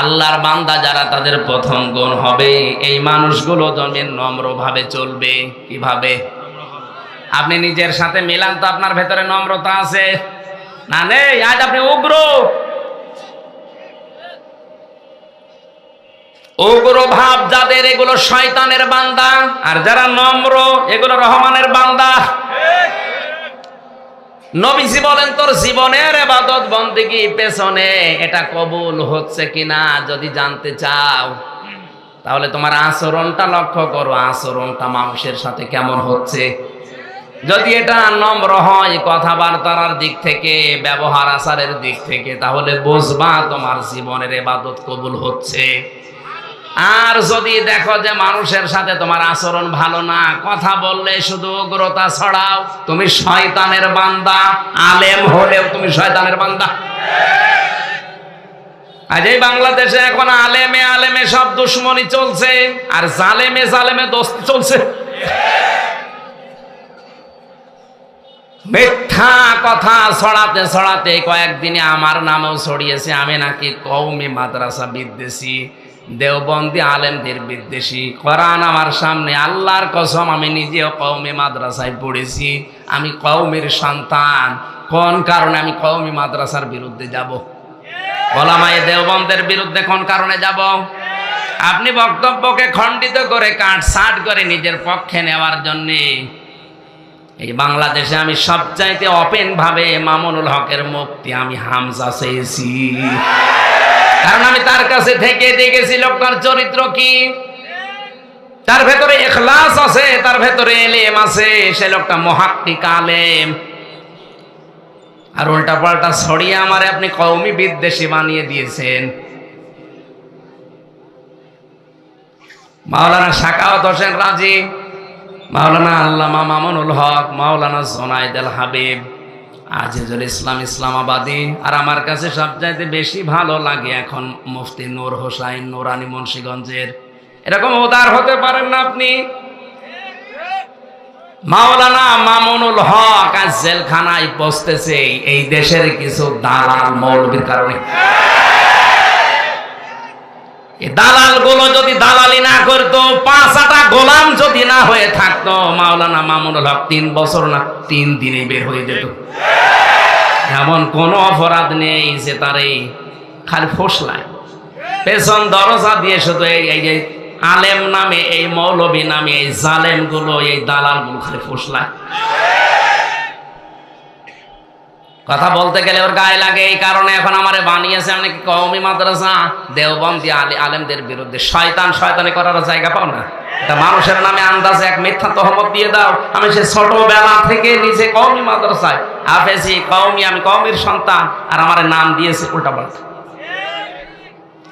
Speaker 1: আল্লাহর বান্দা যারা, তাদের প্রথম গুণ হবে এই মানুষগুলো জমিন নম্রভাবে চলবে। কিভাবে? আপনি নিজের সাথে মিলান তো, আপনার ভেতরে নম্রতা আছে না? নেই। আজ আপনি উগ্র, উগ্র ভাব যাদের, এগুলো শয়তানের বান্দা। আর যারা নম্র, এগুলো রহমানের বান্দা। নবীজি বলেন, তোর জীবনের ইবাদত বন্দেগী পেছনে এটা কবুল হচ্ছে কিনা যদি জানতে চাও, তাহলে তোমার আচরণটা লক্ষ্য করো। আচরণটা মানুষের সাথে কেমন হচ্ছে। যদি এটা নম্র হয় কথাবার্তার দিক থেকে, ব্যবহার আচারের দিক থেকে, তাহলে বুঝবা তোমার জীবনের ইবাদত কবুল হচ্ছে। আর যদি দেখো যে মানুষের সাথে তোমার আচরণ ভালো না, কথা বললে শুধু উগ্রতা ছড়াও, তুমি শয়তানের বান্দা। আলেম হলেও তুমি শয়তানের বান্দা। আজ এই বাংলাদেশে এখন আলেমে আলেমে সব দুশ্মনী চলছে, আর জালেমে জালেমে দোস্তি চলছে। মিথ্যা কথা ছড়াতে ছড়াতে কয়েকদিনে আমার নামেও ছড়িয়েছে, আমি নাকি কওমি মাদ্রাসা বিদ্বেষী, দেওবন্দি আলেমদের বিদ্বেষী। কোরআন আমার সামনে, আল্লাহর কসম আমি নিজেও কওমি মাদ্রাসায় পড়েছি। আমি কওমির সন্তান। কোন কারণে আমি কওমি মাদ্রাসার বিরুদ্ধে যাব? ওলামায়ে দেওবন্দের বিরুদ্ধে কোন কারণে যাব? আপনি বক্তব্যকে খণ্ডিত করে কাটছাঁট করে নিজের পক্ষে নেওয়ার জন্যে। এই বাংলাদেশে আমি সবচাইতে ওপেন ভাবে মামুনুল হকের মুক্তি আমি হামজা চেয়েছি, কারণ আমি তার কাছে থেকে দেখেছি লোকটার চরিত্র কি। তার ভেতরে ইখলাস আছে, তার ভেতরে ইলম আছে, সে লোকটা মুহাক্কিক আলেম। আর উল্টা পাল্টা ছড়িয়ে আমারে আপনি কওমি বিদ্বেষী বানিয়ে দিয়েছেন। মাওলানা সাখাওয়াত হোসেন রাজি, মাওলানা আল্লামা মামুনুল হক, মাওলানা জোনায়েদ আল হাবিব, আজিজুল ইসলাম ইসলামাবাদী। আর আমার কাছে সবচাইতে বেশি ভালো লাগে এখন মুফতি নূর হোসাইন নুরানি মুন্সিগঞ্জের। এরকম উদার হতে পারেন না আপনি? মাওলানা মামুনুল হক আজ জেলখানায় বসতেছে এই দেশের কিছু দালাল মৌলবীর কারণে। দালাল গুলো যদি দালালি না করতো, 5 গোলাম যদি না হয়ে থাকতো, মাওলানা মামুনুল হক 3 বছর না 3 দিনে বের হয়ে যেত। এমন কোন অপরাধ নেই যে তার এই খালি ফসলায় পেছন দরজা দিয়ে শুধু এই যে আলেম নামে, এই মৌলবী নামে এই জালেমগুলো, এই দালালগুলো খালি ফুসলায়। কথা বলতে গেলে ওর গায়ে লাগে, এই কারণে এখন আমারে বানিয়েছে আমি নাকি কওমি মাদ্রাসা, দেওবন্দি আলেমদের বিরুদ্ধে। শয়তানি করার জায়গা পাও না, এটা মানুষের নামে আন্দাজে এক মিথ্যা তহমত দিয়ে দাও। আমি সে ছোটবেলা থেকে নিজে কওমি মাদ্রাসায় হাফেজি, কওমি, আমি কওমির সন্তান, আর আমার নাম দিয়েছে উল্টাপাল্টা।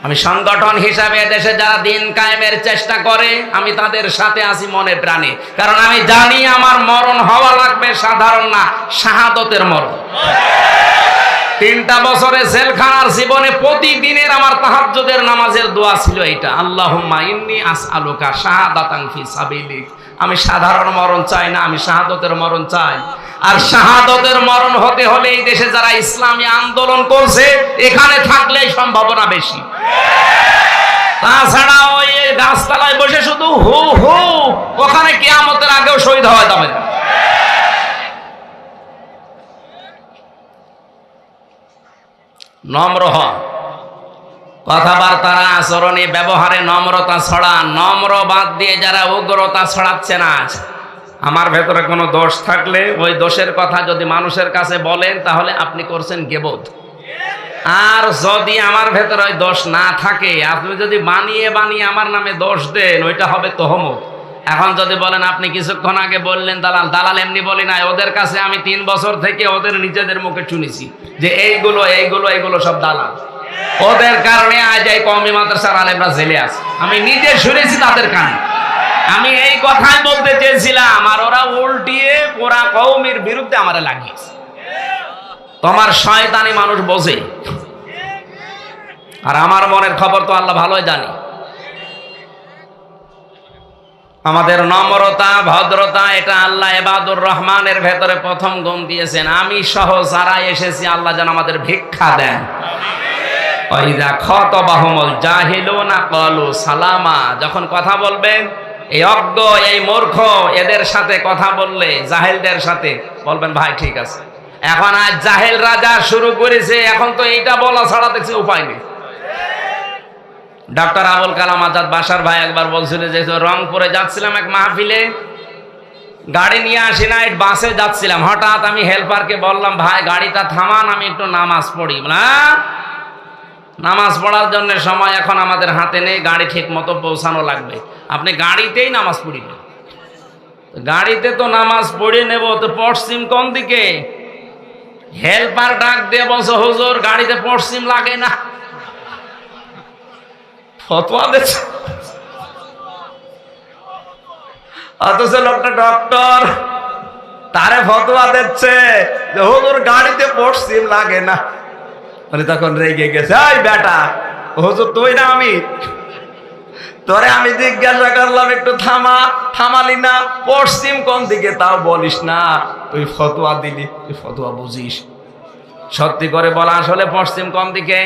Speaker 1: আমি সংগঠন হিসাবে দেশে যারা দিন কায়েমের চেষ্টা করে আমি তাদের সাথে আছি মনে প্রাণে, কারণ আমি জানি আমার মরণ হওয়া লাগবে সাধারণ না, শাহাদতের মরণ। 3টা বছরে জেলখানার জীবনে প্রতিদিনের আমার তাহাজ্জুদের নামাজের দোয়া ছিল এইটা, আল্লাহুম্মা ইন্নী আসআলুকা শাহাদাতান ফি সাবিলিক। আমি সাধারণ মরণ চাই না, আমি শাহাদতের মরণ চাই। আর শাহাদতের মরণ হতে হলে এই দেশে যারা ইসলামী আন্দোলন করছে এখানে থাকলে সম্ভাবনা বেশি। তাছাড়া ওই গাছতলায় বসে শুধু হু হু, ওখানে কিয়ামতের আগেও শহীদ হওয়া যাবে না। নম্র হ, কথাবার্তার আচরণে ব্যবহারে নম্রতা ছড়া। নম্র বাদ দিয়ে যারা উগ্রতা ছড়াচ্ছে না, আমার ভেতরে কোনো দোষ থাকলে ওই দোষের কথা যদি মানুষের কাছে বলেন তাহলে আপনি করছেন গীবত। আর যদি আমার ভেতরে ওই দোষ না থাকে, আপনি যদি বানিয়ে বানিয়ে আমার নামে দোষ দেন, ওইটা হবে তহমত। এখন যদি বলেন আপনি কিছুক্ষণ আগে বললেন দালাল, দালাল এমনি বলি নাই, ওদের কাছে আমি 3 বছর থেকে ওদের নিজেদের মুখে শুনেছি যে এইগুলো এইগুলো এইগুলো সব দালাল। ওদের কারণে আজ এই কওমি মাদ্রাসার আলেমরা জেলে আছে, আমি নিজে শুনেছি তাদের কানে। আমি এই কথাই বলতে চেয়েছিলাম, আর ওরা উল্টিয়ে পুরা কওমির বিরুদ্ধে আমারে লাগিয়েছে। তোমার শয়তানি মানুষ বোঝে, আর আমার মনের খবর তো আল্লাহ ভালোই জানি। আমাদের নম্রতা ভদ্রতা এটা আল্লাহ ইবাদুর রহমানের ভেতরে প্রথম গুণ দিয়েছেন। আমি সহ যারা এসেছি আল্লাহ যেন আমাদের ভিক্ষা দেন। ওয়াইদা খাতাবাহুমুল জাহিলুনা ক্বালু সালামা, যখন কথা বলবেন এই অজ্ঞ এই মূর্খ এদের সাথে কথা বললে, জাহেলদের সাথে বলবেন ভাই ঠিক আছে। এখন আজ জাহেল রাজা শুরু করেছে, এখন তো এইটা বলা ছাড়া দেখছি উপায় নেই। ডক্টর আবুল কালাম আজাদ বাসার ভাই একবার বলছিল যে রংপুরে যাচ্ছিলাম এক মাহফিলে, গাড়ি নিয়ে আসি না, বাসে যাচ্ছিলাম, হঠাৎ আমি হেল্পারকে বললাম ভাই গাড়িটা থামান, আমি একটু নামাজ পড়ি। না, নামাজ পড়ার জন্য সময় এখন আমাদের হাতে নেই, গাড়ি ঠিক মতো পৌঁছানো লাগবে, আপনি গাড়িতেই নামাজ পড়িবেন। গাড়িতে তো নামাজ পড়ে নেব, তো পশ্চিম কোন দিকে? হেল্পার ডাক দিয়ে বলছে হুজুর গাড়িতে পশ্চিম লাগে না। ফতোয়া দিচ্ছে, অথচ লোকটা ডক্টর, তারে ফতোয়া দিচ্ছে যে হুজুর গাড়িতে পশ্চিম লাগে না। মানে তখন রেগে গেছে, এই বেটা হুজুর তুই না আমি, তোরে আমি জিজ্ঞাসা করলাম একটু থামা, থামালি না, পশ্চিম কোন দিকে তাও বলিস না, তুই ফতোয়া দিলি, তুই ফতোয়া বুঝিস, সত্যি করে বলা আসলে পশ্চিম কোন দিকে?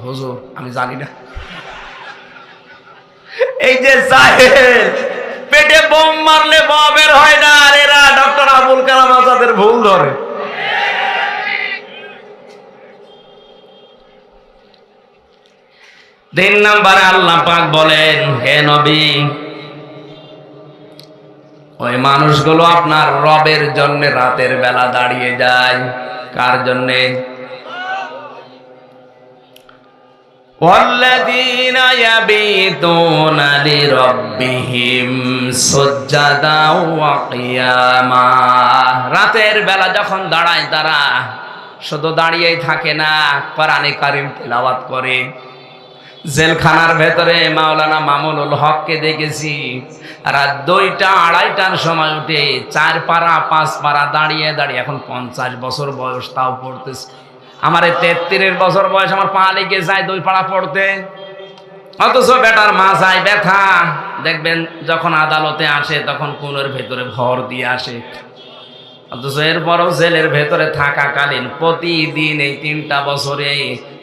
Speaker 1: হুজুর আমি জানি না। এই যে জাহেল, পেটে বোম মারলে বের হয় না, আর এরা ডক্টর আবুল কালাম আজাদের ভুল ধরে। তিন নম্বরে আল্লাহ পাক বলেন, হে নবী ওই মানুষগুলো আপনার রবের জন্য রাতের বেলা দাঁড়িয়ে যায়। কার জন্যে? والذين يبيتون لربهم سجدا وقياما, রাতের বেলা যখন দাঁড়ায় তারা শুধু দাঁড়িয়েই থাকে না, কোরআনে কারীম তেলাওয়াত করে। জেলখানার ভেতরে মাওলানা মামুনুল হককে দেখেছি রাত 2টা 2:30টার সময় উঠে 4 পারা 5 পারা দাঁড়িয়ে দাঁড়িয়ে, এখন 50 বছর বয়স তাও পড়তেছে। আমার 33 বছর বয়স, আমার পা লেগে যায় 2 পারা পড়তে, অথচ বেটার মাথায় ব্যথা। দেখবেন যখন আদালতে আসে তখন কোণের ভেতরে ভর দিয়ে আসে, অথচ এরপরও জেলের ভেতরে থাকাকালীন প্রতিদিন এই 3টা বছরে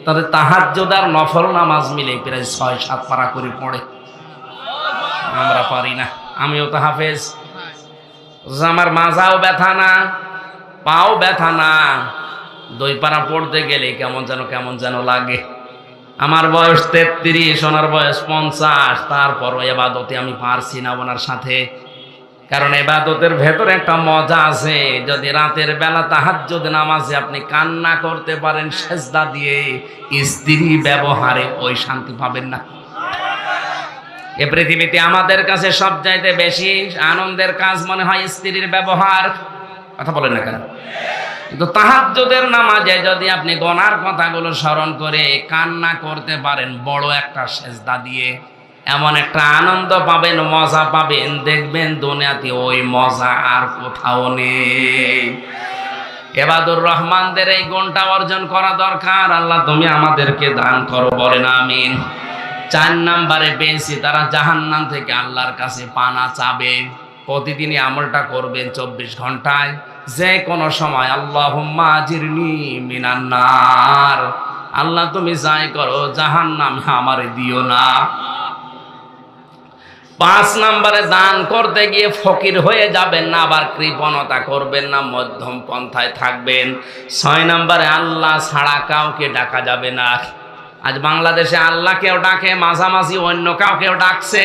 Speaker 1: তাদের তাহাজ্জুদ আর নফল নামাজ মিলে প্রায় 6-7 পারা করে পড়ে। আমরা পারি না, আমিও তো হাফেজ, আমার মাজাও ব্যথা না, পাও ব্যথা না, 2 পারা পড়তে গেলে কেমন যেন লাগে। আমার বয়স 33, ওনার বয়স 50, তারপরও এবাদতে আমি পারছি না ওনার সাথে। কারণ এবাদতের ভেতরে একটা মজা আছে। যদি রাতের বেলা তাহাজ্জুদ নামাজে আপনি কান্না করতে পারেন সেজদা দিয়ে, স্ত্রী ব্যবহারে ওই শান্তি পাবেন না। এ পৃথিবীতে আমাদের কাছে সবচাইতে বেশি আনন্দের কাজ মনে হয় স্ত্রীর ব্যবহার। কথা বলেন না কেন? কিন্তু তাহাজ্জুদের নামাজে যদি আপনি গুনার কথাগুলো স্মরণ করে কান্না করতে পারেন বড় একটা সেজদা দিয়ে, এমন একটা আনন্দ পাবেন, মজা পাবেন, দেখবেন দুনিয়াতে ওই মজা আর কোথাও নেই। ইবাদুর রহমানদের এই গুণটা অর্জন করা দরকার। আল্লাহ তুমি আমাদেরকে দান করো, বলেন আমিন। 4 নম্বরে পেয়েছি তারা জাহান্নাম থেকে আল্লাহর কাছে পানা চাবে। প্রতিদিনই আমলটা করবেন 24 ঘন্টায়, যে কোনো সময় আল্লাহুম্মা আজিরনি মিনান নার, আল্লাহ তুমি যাই করো জাহান্নামে আমারে দিও না। 5 নম্বরে দান করতে গিয়ে ফকির হয়ে যাবেন না, আবার কৃপণতা করবেন না, মধ্যম পন্থায় থাকবেন। 6 নম্বরে আল্লাহ ছাড়া কাউকে ডাকা যাবে না। আজ বাংলাদেশে আল্লাহ কেউ ডাকে, মাঝামাঝি অন্য কাউকেও ডাকছে।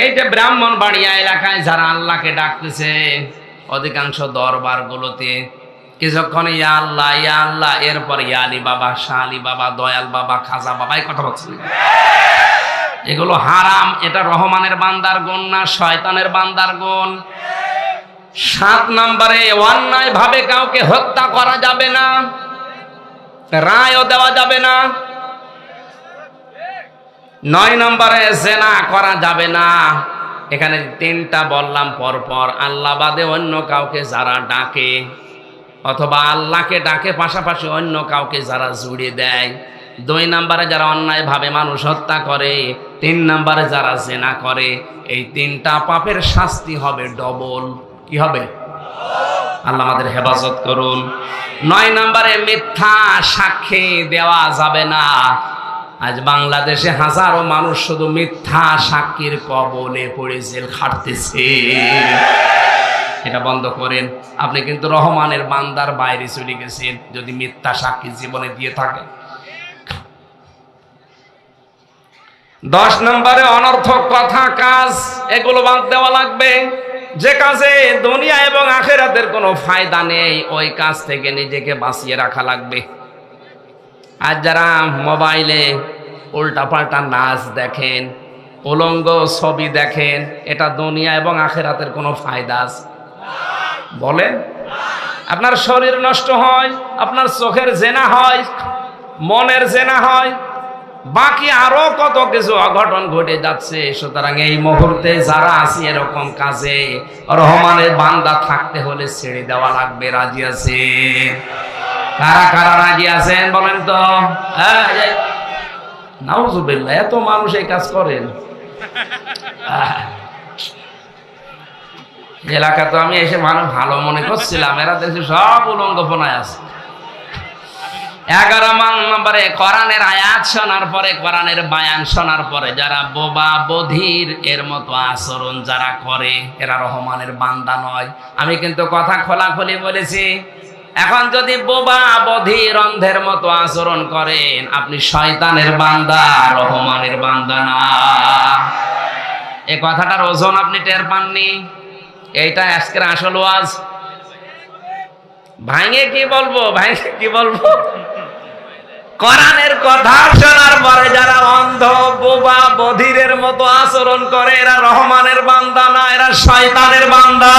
Speaker 1: এই যে ব্রাহ্মণবাড়িয়া এলাকায় যারা আল্লাহকে ডাকতেছে, অধিকাংশ দরবারগুলোতে কিছুক্ষণ ইয়া আল্লাহ ইয়া আল্লাহ, এরপর ইয়া আলী বাবা, শাহ আলী বাবা, দয়াল বাবা, খাজা বাবা, এই কথা বলছেন। এগুলো হারাম। এটা রহমানের বান্দার গুণ না, শয়তানের বান্দার গুণ। 7 নম্বরে অন্যায় ভাবে কাউকে হত্যা করা যাবে না, রায়ও দেওয়া যাবে না। 9 নম্বরে জিনা করা যাবে না। এখানে 3টা বললাম পরপর। আল্লাহ বাদে অন্য কাউকে যারা ডাকে, অথবা আল্লাহকে ডাকে পাশাপাশি অন্য কাউকে যারা জুড়ে দেয়। 2 নম্বরে যারা অন্যায় ভাবে মানুষ হত্যা করে। 3 নম্বরে যারা জিনা করে। এই 3টা পাপের শাস্তি হবে ডবল। কি হবে? আল্লাহ আমাদের হেফাজত করুন। 9 নম্বরে মিথ্যা সাক্ষী দেওয়া যাবে না। আজ বাংলাদেশে হাজারো মানুষ শুধু মিথ্যা সাক্ষীর কবলে পড়ে জেল খাটতেছে। এটা বন্ধ করেন। আপনি কিন্তু রহমানের বান্দার বাইরে চলে গেছেন যদি মিথ্যা সাক্ষী জীবনে দিয়ে থাকে। 10 নম্বরে অনর্থক কথা কাজ, এগুলো বাদ দেওয়া লাগবে। যে কাজে দুনিয়া এবং আখিরাতের কোনো ফায়দা নেই, ওই কাজ থেকে নিজেকে বাঁচিয়ে রাখা লাগবে। আর যারা মোবাইলে উল্টাপাল্টা নাচ দেখেন, উলঙ্গ ছবি দেখেন, এটা দুনিয়া এবং আখিরাতের কোনো ফায়দা আছে? বলেন। আপনার শরীর নষ্ট হয়, আপনার চোখের জেনা হয়, মনের জেনা হয়, বাকি আরো কত কিছু অঘটন ঘটে যাচ্ছে। সুতরাং এই মুহূর্তে যারা আছে এরকম কাজে, রহমানের বান্দা থাকতে হলে ছেড়ে দেওয়া লাগবে। রাজি আছে? কারা কারা রাজি আছেন বলেন তো? নাউজুবিল্লাহ, এত মানুষ এই কাজ করেন। এলাকা তো আমি এসে মানুষ ভালো মনে করছিলাম, এরা দেখছি সব উলঙ্গপনায় আছে। 11 নম্বরে কোরআনের আয়াত শোনার পরে, কোরআনের বায়ান শোনার পরে যারা বোবা বধির এর মতো আচরণ যারা করে, এরা রহমানের বান্দা নয়। আমি কিন্তু কথা খোলাখুলি বলেছি। এখন যদি বোবা বধির অন্ধের মতো আচরণ করেন, আপনি শয়তানের বান্দা, রহমানের বান্দা না। এই কথাটার ওজন আপনি টের পাননি। এইটা আজকের আসল ওয়াজ। ভাঙে কি বলবো, ভাঙে কি বলবো? কোরআনের কথা শোনার পরে যারা অন্ধ বোবা বধিরের মতো আচরণ করে, এরা রহমানের বান্দা না, এরা শয়তানের বান্দা।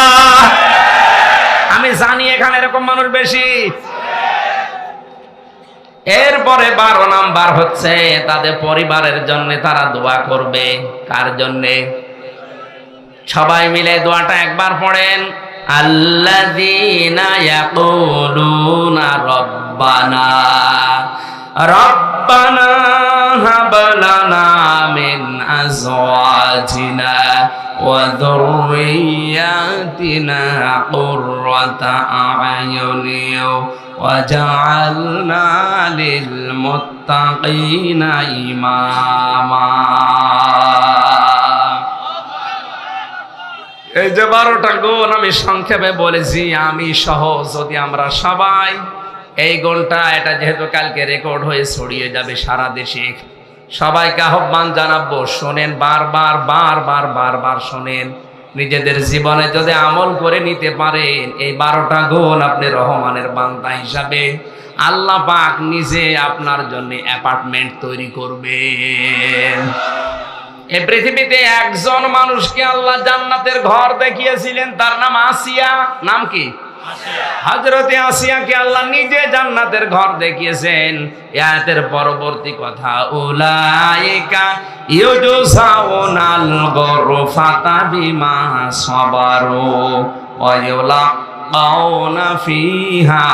Speaker 1: আমি জানি এখানে এরকম মানুষ বেশি। এরপরে 12 নাম্বার হচ্ছে তাদের পরিবারের জন্য তারা দোয়া করবে। কার জন্যে? সবাই মিলে দোয়াটা একবার পড়েন। আল্লাযীনা ইয়াকুলুনা রব্বানা রব্বানা হাব লানা মিন আজওয়াজিনা ওয়া যুররিয়াতিনা কুররাতা আ'য়ুনি ওয়াজআলনা লিল মুত্তাকিনা ইমামা। এই যে 12টা গুণ আমি সংক্ষেপে বলেছি, আমি সহ যদি আমরা সবাই এই গোলটা এটা যেহেতু কালকে রেকর্ড হয়ে ছড়িয়ে যাবে সারা দেশে, সবাইকে আহ্বান জানাবো, শোনেন, বারবার বারবার বারবার শোনেন। নিজেদের জীবনে যদি আমল করে নিতে পারেন, এই 12টা গুণ আপনি রহমানের বান্দা হিসাবে আল্লাহ পাক নিজে আপনার জন্য অ্যাপার্টমেন্ট তৈরি করবেন। এই পৃথিবীতে একজন মানুষকে আল্লাহ জান্নাতের ঘর দেখিয়েছিলেন, তার নাম আসিয়া। নাম কি? হযরতে আসিয়াকে আল্লাহ নিজে জান্নাতের ঘর দেখিয়েছেন। আয়াতের পরবর্তী কথা, উলাইকা ইউজসাউনাল গুরফাতা বিমা সাবারু ওয়া ইউলাকাউনা ফিহা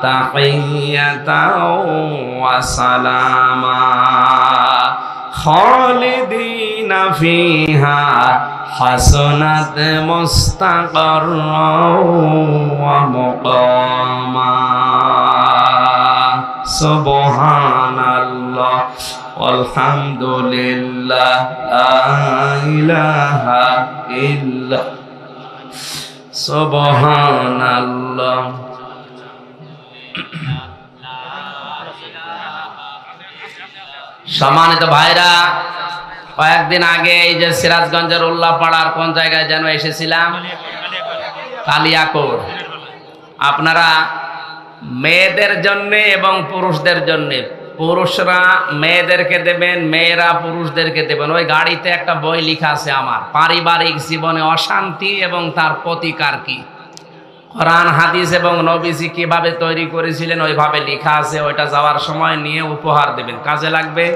Speaker 1: তাহিয়াতাও ওয়া সালামা খালিদিনা ফিহা হাসনাত মুস্তাকাররাও ওয়া মুকামা। সুবহানাল্লাহ ওয়ালহামদুলিল্লাহ লা ইলাহা ইল্লা সুবহানাল্লাহ। সম্মানিত ভাইরা, কয়েকদিন আগে এই যে সিরাজগঞ্জের উল্লাপাড়ার কোন জায়গায় যেন এসেছিলাম, কালিয়াকোট। আপনারা মেয়েদের জন্য এবং পুরুষদের জন্য, পুরুষরা মেয়েদেরকে দেবেন, মেয়েরা পুরুষদেরকে দেবেন। ওই গাড়িতে একটা বই লেখা আছে আমার, পারিবারিক জীবনে অশান্তি এবং তার প্রতিকার কি। কোরআন হাদিস এবং নবীজি কিভাবে তৈরি করেছিলেন ওইভাবে লেখা আছে। ওইটা যাওয়ার সময় নিয়ে উপহার দেবেন, কাজে লাগবে।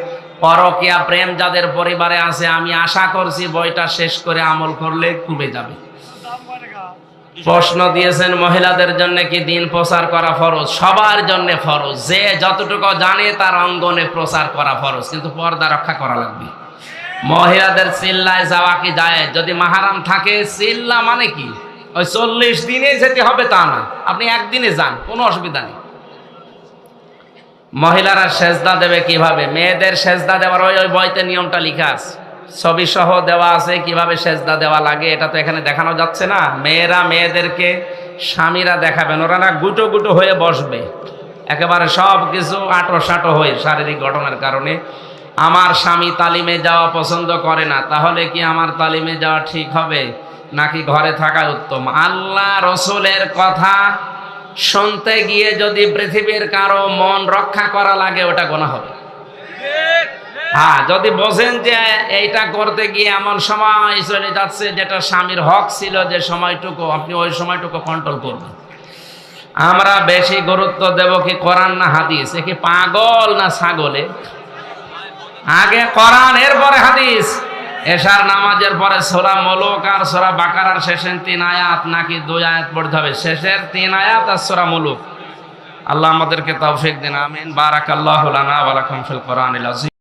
Speaker 1: পরকীয়া প্রেম যাদের পরিবারে আছে, আমি আশা করছি বইটা শেষ করে আমল করলে কমে যাবে। প্রশ্ন দিয়েছেন মহিলাদের জন্য কি দিন প্রচার করা ফরজ? সবার জন্য ফরজ। যে যতটুকু জানে তার অঙ্গনে প্রচার করা ফরজ, কিন্তু পর্দা রক্ষা করা লাগবে। মহিলাদের চিল্লায় যাওয়া কি যায়? যদি মাহারাম থাকে, চিল্লা মানে কি ওই 40 দিনে যেতে হবে তা না, আপনি একদিনে যান, কোনো অসুবিধা নেই। মহিলারা সেজদা দেবে কিভাবে? মেয়েদের সেজদা দেওয়ার ওই বইতে নিয়মটা লেখা আছে, ছবি সহ দেওয়া আছে কিভাবে সেজদা দেওয়া লাগে। এটা তো এখানে দেখানো যাচ্ছে না। মেয়েরা মেয়েদেরকে স্বামীরা দেখাবেন, ওরা না গুটো গুটো হয়ে বসবে, একেবারে সব কিছু আটো সাটো হয়ে শারীরিক ঘটনার কারণে। আমার স্বামী তালিমে যাওয়া পছন্দ করে না, তাহলে কি আমার তালিমে যাওয়া ঠিক হবে নাকি ঘরে থাকা উত্তম? আল্লাহ রসুলের কথা শুনতে গিয়ে যদি পৃথিবীর কারো মন রক্ষা করা লাগে, ওটা গুনাহ হবে। হ্যাঁ, যদি বোঝেন যে এইটা করতে গিয়ে এমন সময় চলে যাচ্ছে যেটা স্বামীর হক ছিল, যে সময়টুকু আপনি ওই সময়টুকু কন্ট্রোল করবেন। আমরা বেশি গুরুত্ব দেব কি কোরআন না হাদিস? এ কি পাগল না ছাগলে? আগে কোরআন, এরপরে হাদিস। এশার নামাজের পরে সূরা মুলুক আর সূরা বাকারার শেষের 3 আয়াত নাকি 2 আয়াত পড়তে হবে? শেষের 3 আয়াত আর সূরা মুলুক। আল্লাহ আমাদেরকে তৌফিক দিন, আমিন। বারাকাল্লাহু লানা ওয়া লাকুম ফিল কোরআনিল আযীম।